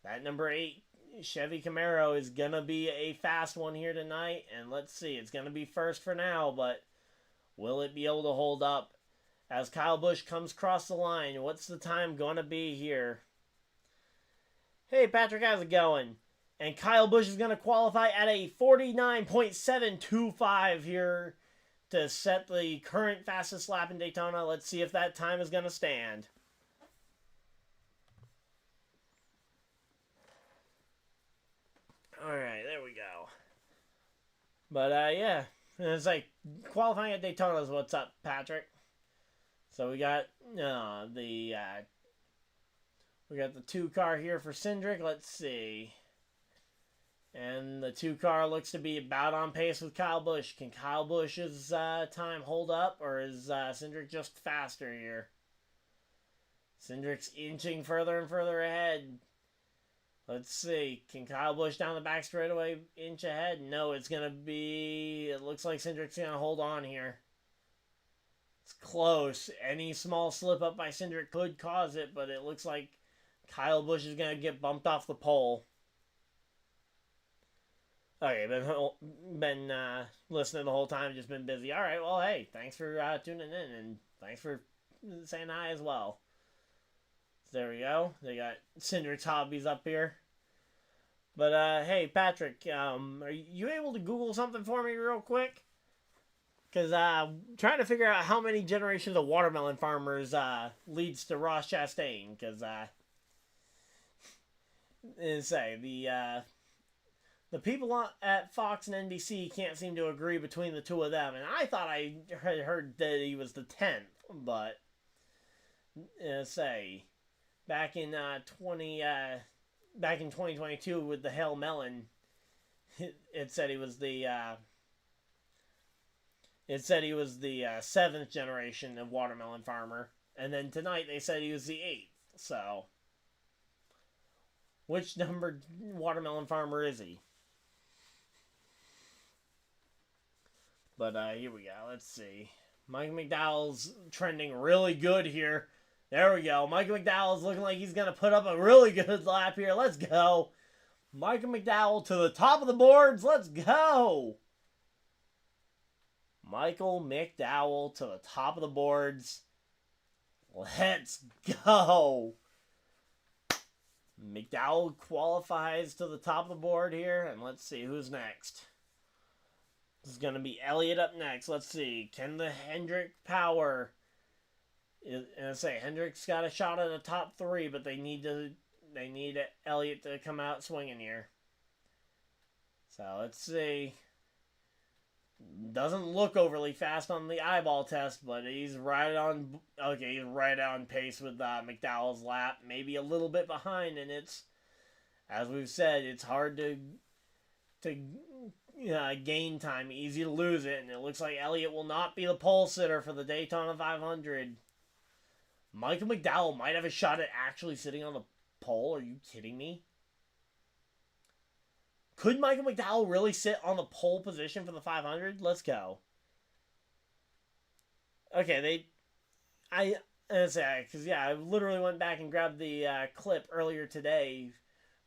that number 8 Chevy Camaro is going to be a fast one here tonight. And let's see. It's going to be first for now, but will it be able to hold up as Kyle Busch comes across the line? What's the time going to be here? Hey, Patrick, how's it going? And Kyle Busch is going to qualify at a 49.725 here to set the current fastest lap in Daytona. Let's see if that time is going to stand. Alright, there we go. But, yeah. It's like, qualifying at Daytona is what's up, Patrick. So we got the 2 car here for Cindric. Let's see. And the 2 car looks to be about on pace with Kyle Busch. Can Kyle Busch's time hold up, or is Cindric just faster here? Cindric's inching further and further ahead. Let's see. Can Kyle Busch down the back straightaway inch ahead? No, it's going to be... It looks like Cindric's going to hold on here. It's close. Any small slip up by Cindric could cause it, but it looks like Kyle Busch is going to get bumped off the pole. Okay, been listening the whole time, just been busy. All right, well, hey, thanks for tuning in, and thanks for saying hi as well. So there we go. They got Cindric's hobbies up here. But, hey, Patrick, are you able to Google something for me real quick? Because trying to figure out how many generations of watermelon farmers leads to Ross Chastain. Because, the people at Fox and NBC can't seem to agree between the two of them. And I thought I had heard that he was the 10th. But, back in 2022 with the Hail Melon, it said he was the 7th generation of watermelon farmer. And then tonight they said he was the 8th. So, which numbered watermelon farmer is he? But here we go. Let's see. Michael McDowell's trending really good here. There we go. Michael McDowell's looking like he's going to put up a really good lap here. Let's go. Michael McDowell to the top of the boards. Let's go. Michael McDowell to the top of the boards. Let's go. McDowell qualifies to the top of the board here. And let's see who's next. This is going to be Elliott up next. Let's see. Can the Hendrick power... And I say Hendrick's got a shot at the top 3, but they need Elliott to come out swinging here. So let's see. Doesn't look overly fast on the eyeball test, but he's right on. Okay, he's right on pace with McDowell's lap. Maybe a little bit behind, and it's, as we've said, it's hard to gain time, easy to lose it, and it looks like Elliott will not be the pole sitter for the Daytona 500. Michael McDowell might have a shot at actually sitting on the pole. Are you kidding me? Could Michael McDowell really sit on the pole position for the 500? Let's go. Okay, I literally went back and grabbed the clip earlier today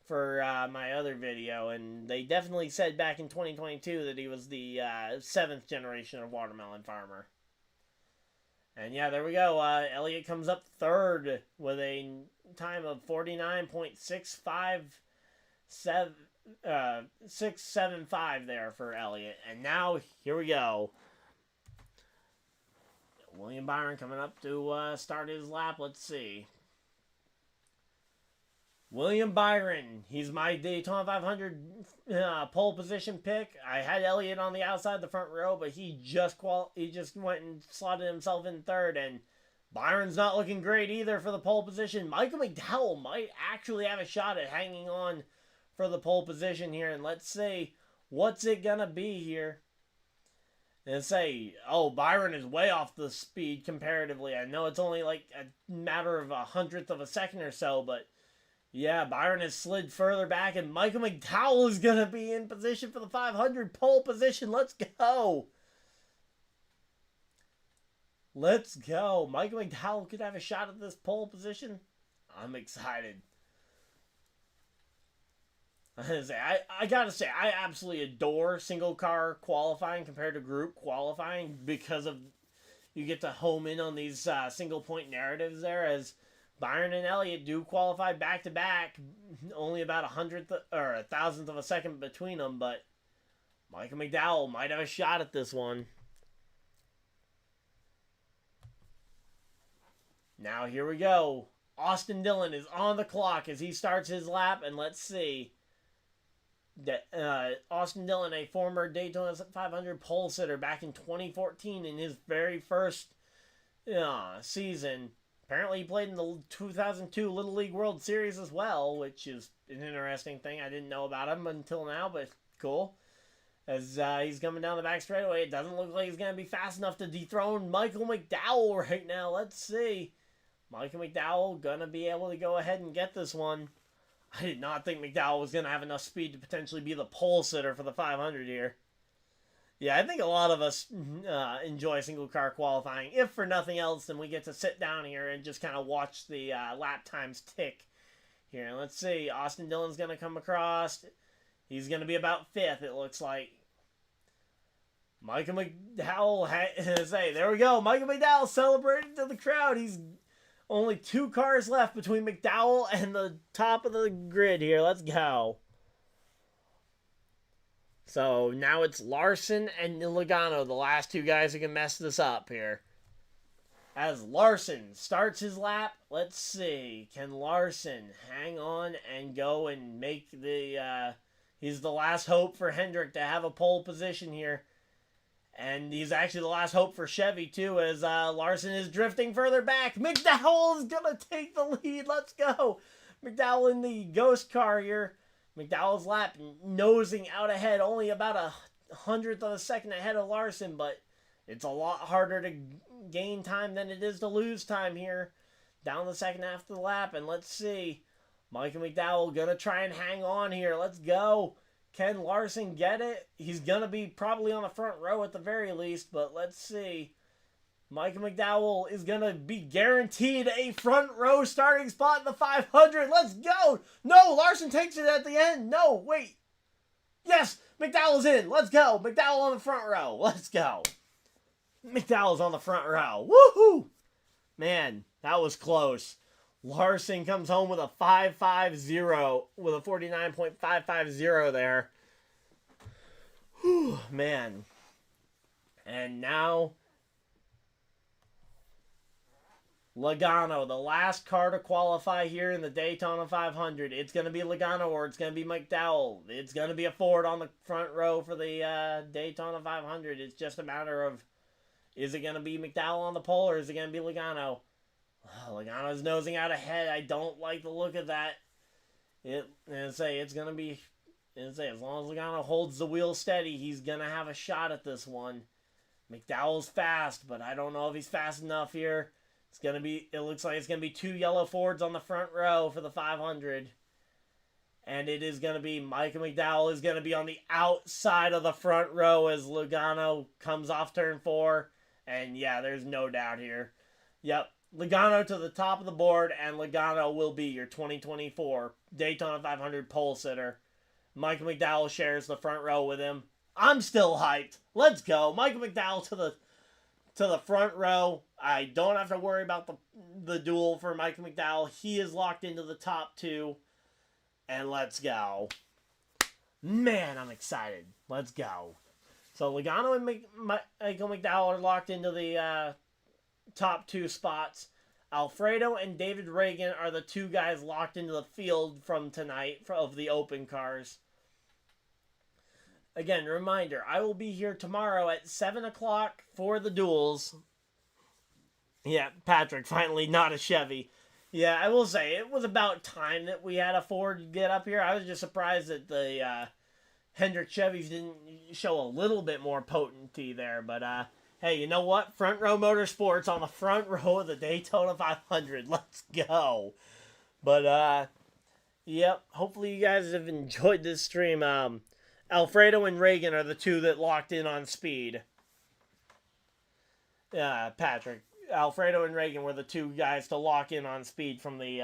for my other video, and they definitely said back in 2022 that he was the 7th generation of watermelon farmer. And yeah, there we go. Elliott comes up 3rd with a time of 49.675 there for Elliott. And now, here we go. William Byron coming up to start his lap. Let's see. William Byron, he's my Daytona 500 pole position pick. I had Elliott on the outside the front row, but he just went and slotted himself in 3rd, and Byron's not looking great either for the pole position. Michael McDowell might actually have a shot at hanging on for the pole position here, and let's see what's it gonna be here. And say, oh, Byron is way off the speed comparatively. I know it's only like a matter of 100th of a second or so, but yeah, Byron has slid further back, and Michael McDowell is going to be in position for the 500 pole position. Let's go. Let's go. Michael McDowell could have a shot at this pole position. I'm excited. I gotta say, I absolutely adore single car qualifying compared to group qualifying because of you get to home in on these single point narratives there, as Byron and Elliott do qualify back to back, only about 100th or 1,000th of a second between them, but Michael McDowell might have a shot at this one. Now here we go. Austin Dillon is on the clock as he starts his lap, and let's see. Austin Dillon, a former Daytona 500 pole sitter back in 2014 in his very first season. Apparently he played in the 2002 Little League World Series as well, which is an interesting thing. I didn't know about him until now, but cool. As he's coming down the back straightaway, it doesn't look like he's going to be fast enough to dethrone Michael McDowell right now. Let's see. Michael McDowell going to be able to go ahead and get this one. I did not think McDowell was going to have enough speed to potentially be the pole sitter for the 500 here. Yeah, I think a lot of us enjoy single car qualifying. If for nothing else, then we get to sit down here and just kind of watch the lap times tick here. Let's see. Austin Dillon's going to come across. He's going to be about 5th, it looks like. Michael McDowell, there we go. Michael McDowell celebrating to the crowd. He's only 2 cars left between McDowell and the top of the grid here. Let's go. So now it's Larson and Logano, the last 2 guys who can mess this up here. As Larson starts his lap, let's see. Can Larson hang on and go and make the... he's the last hope for Hendrick to have a pole position here. And he's actually the last hope for Chevy, too, as Larson is drifting further back. McDowell is going to take the lead. Let's go. McDowell in the ghost car here. McDowell's lap nosing out ahead, only about 100th of a second ahead of Larson, but it's a lot harder to gain time than it is to lose time here down the second half of the lap. And let's see. Michael McDowell going to try and hang on here. Let's go. Can Larson get it? He's going to be probably on the front row at the very least, but let's see. Mike McDowell is going to be guaranteed a front row starting spot in the 500. Let's go. No, Larson takes it at the end. No, wait. Yes, McDowell's in. Let's go. McDowell on the front row. Let's go. McDowell's on the front row. Woohoo! Man, that was close. Larson comes home with a 5.50, with a 49.550 there. Whew, man. And now Logano, the last car to qualify here in the Daytona 500. It's going to be Logano or it's going to be McDowell. It's going to be a Ford on the front row for the Daytona 500. It's just a matter of, is it going to be McDowell on the pole or is it going to be Logano? Oh, Logano's nosing out ahead. I don't like the look of that. It's going to be, as long as Logano holds the wheel steady, he's going to have a shot at this one. McDowell's fast, but I don't know if he's fast enough here. It looks like it's going to be two yellow Fords on the front row for the 500. And it is going to be Micah McDowell is going to be on the outside of the front row as Logano comes off turn 4. And yeah, there's no doubt here. Yep, Logano to the top of the board, and Logano will be your 2024 Daytona 500 pole sitter. Micah McDowell shares the front row with him. I'm still hyped. Let's go. Micah McDowell to the front row. I don't have to worry about the duel for Mike McDowell. He is locked into the top 2. And let's go. Man, I'm excited. Let's go. So Logano and Michael McDowell are locked into the top 2 spots. Alfredo and David Reagan are the 2 guys locked into the field from tonight of the open cars. Again, reminder, I will be here tomorrow at 7 o'clock for the duels. Yeah, Patrick, finally not a Chevy. Yeah, I will say, it was about time that we had a Ford get up here. I was just surprised that the Hendrick Chevys didn't show a little bit more potency there. But, hey, you know what? Front Row Motorsports on the front row of the Daytona 500. Let's go. But, yep, hopefully you guys have enjoyed this stream. Alfredo and Reagan are the 2 that locked in on speed. Patrick. Alfredo and Reagan were the 2 guys to lock in on speed from the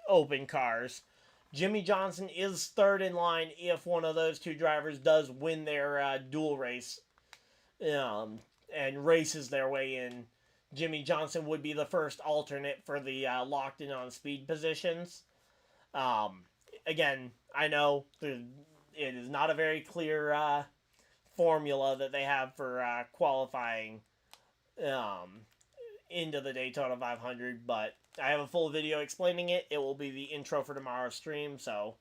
open cars. Jimmy Johnson is 3rd in line if one of those 2 drivers does win their dual race and races their way in. Jimmy Johnson would be the first alternate for the locked in on speed positions. Again, I know it is not a very clear formula that they have for qualifying into the Daytona 500, but I have a full video explaining it. It will be the intro for tomorrow's stream, so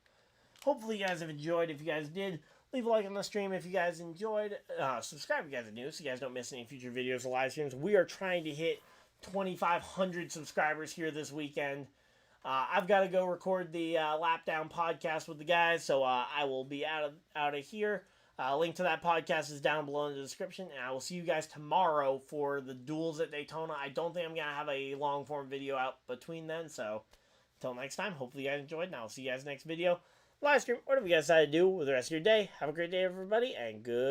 hopefully you guys have enjoyed. If you guys did, leave a like on the stream if you guys enjoyed. Subscribe if you guys are new so you guys don't miss any future videos or live streams. We are trying to hit 2,500 subscribers here this weekend. I've got to go record the Lap Down podcast with the guys, so I will be out of here. Link to that podcast is down below in the description, and I will see you guys tomorrow for the duels at Daytona. I don't think I'm going to have a long-form video out between then, so until next time, hopefully you guys enjoyed, and I'll see you guys next video, live stream, whatever you guys decide to do with the rest of your day. Have a great day, everybody, and good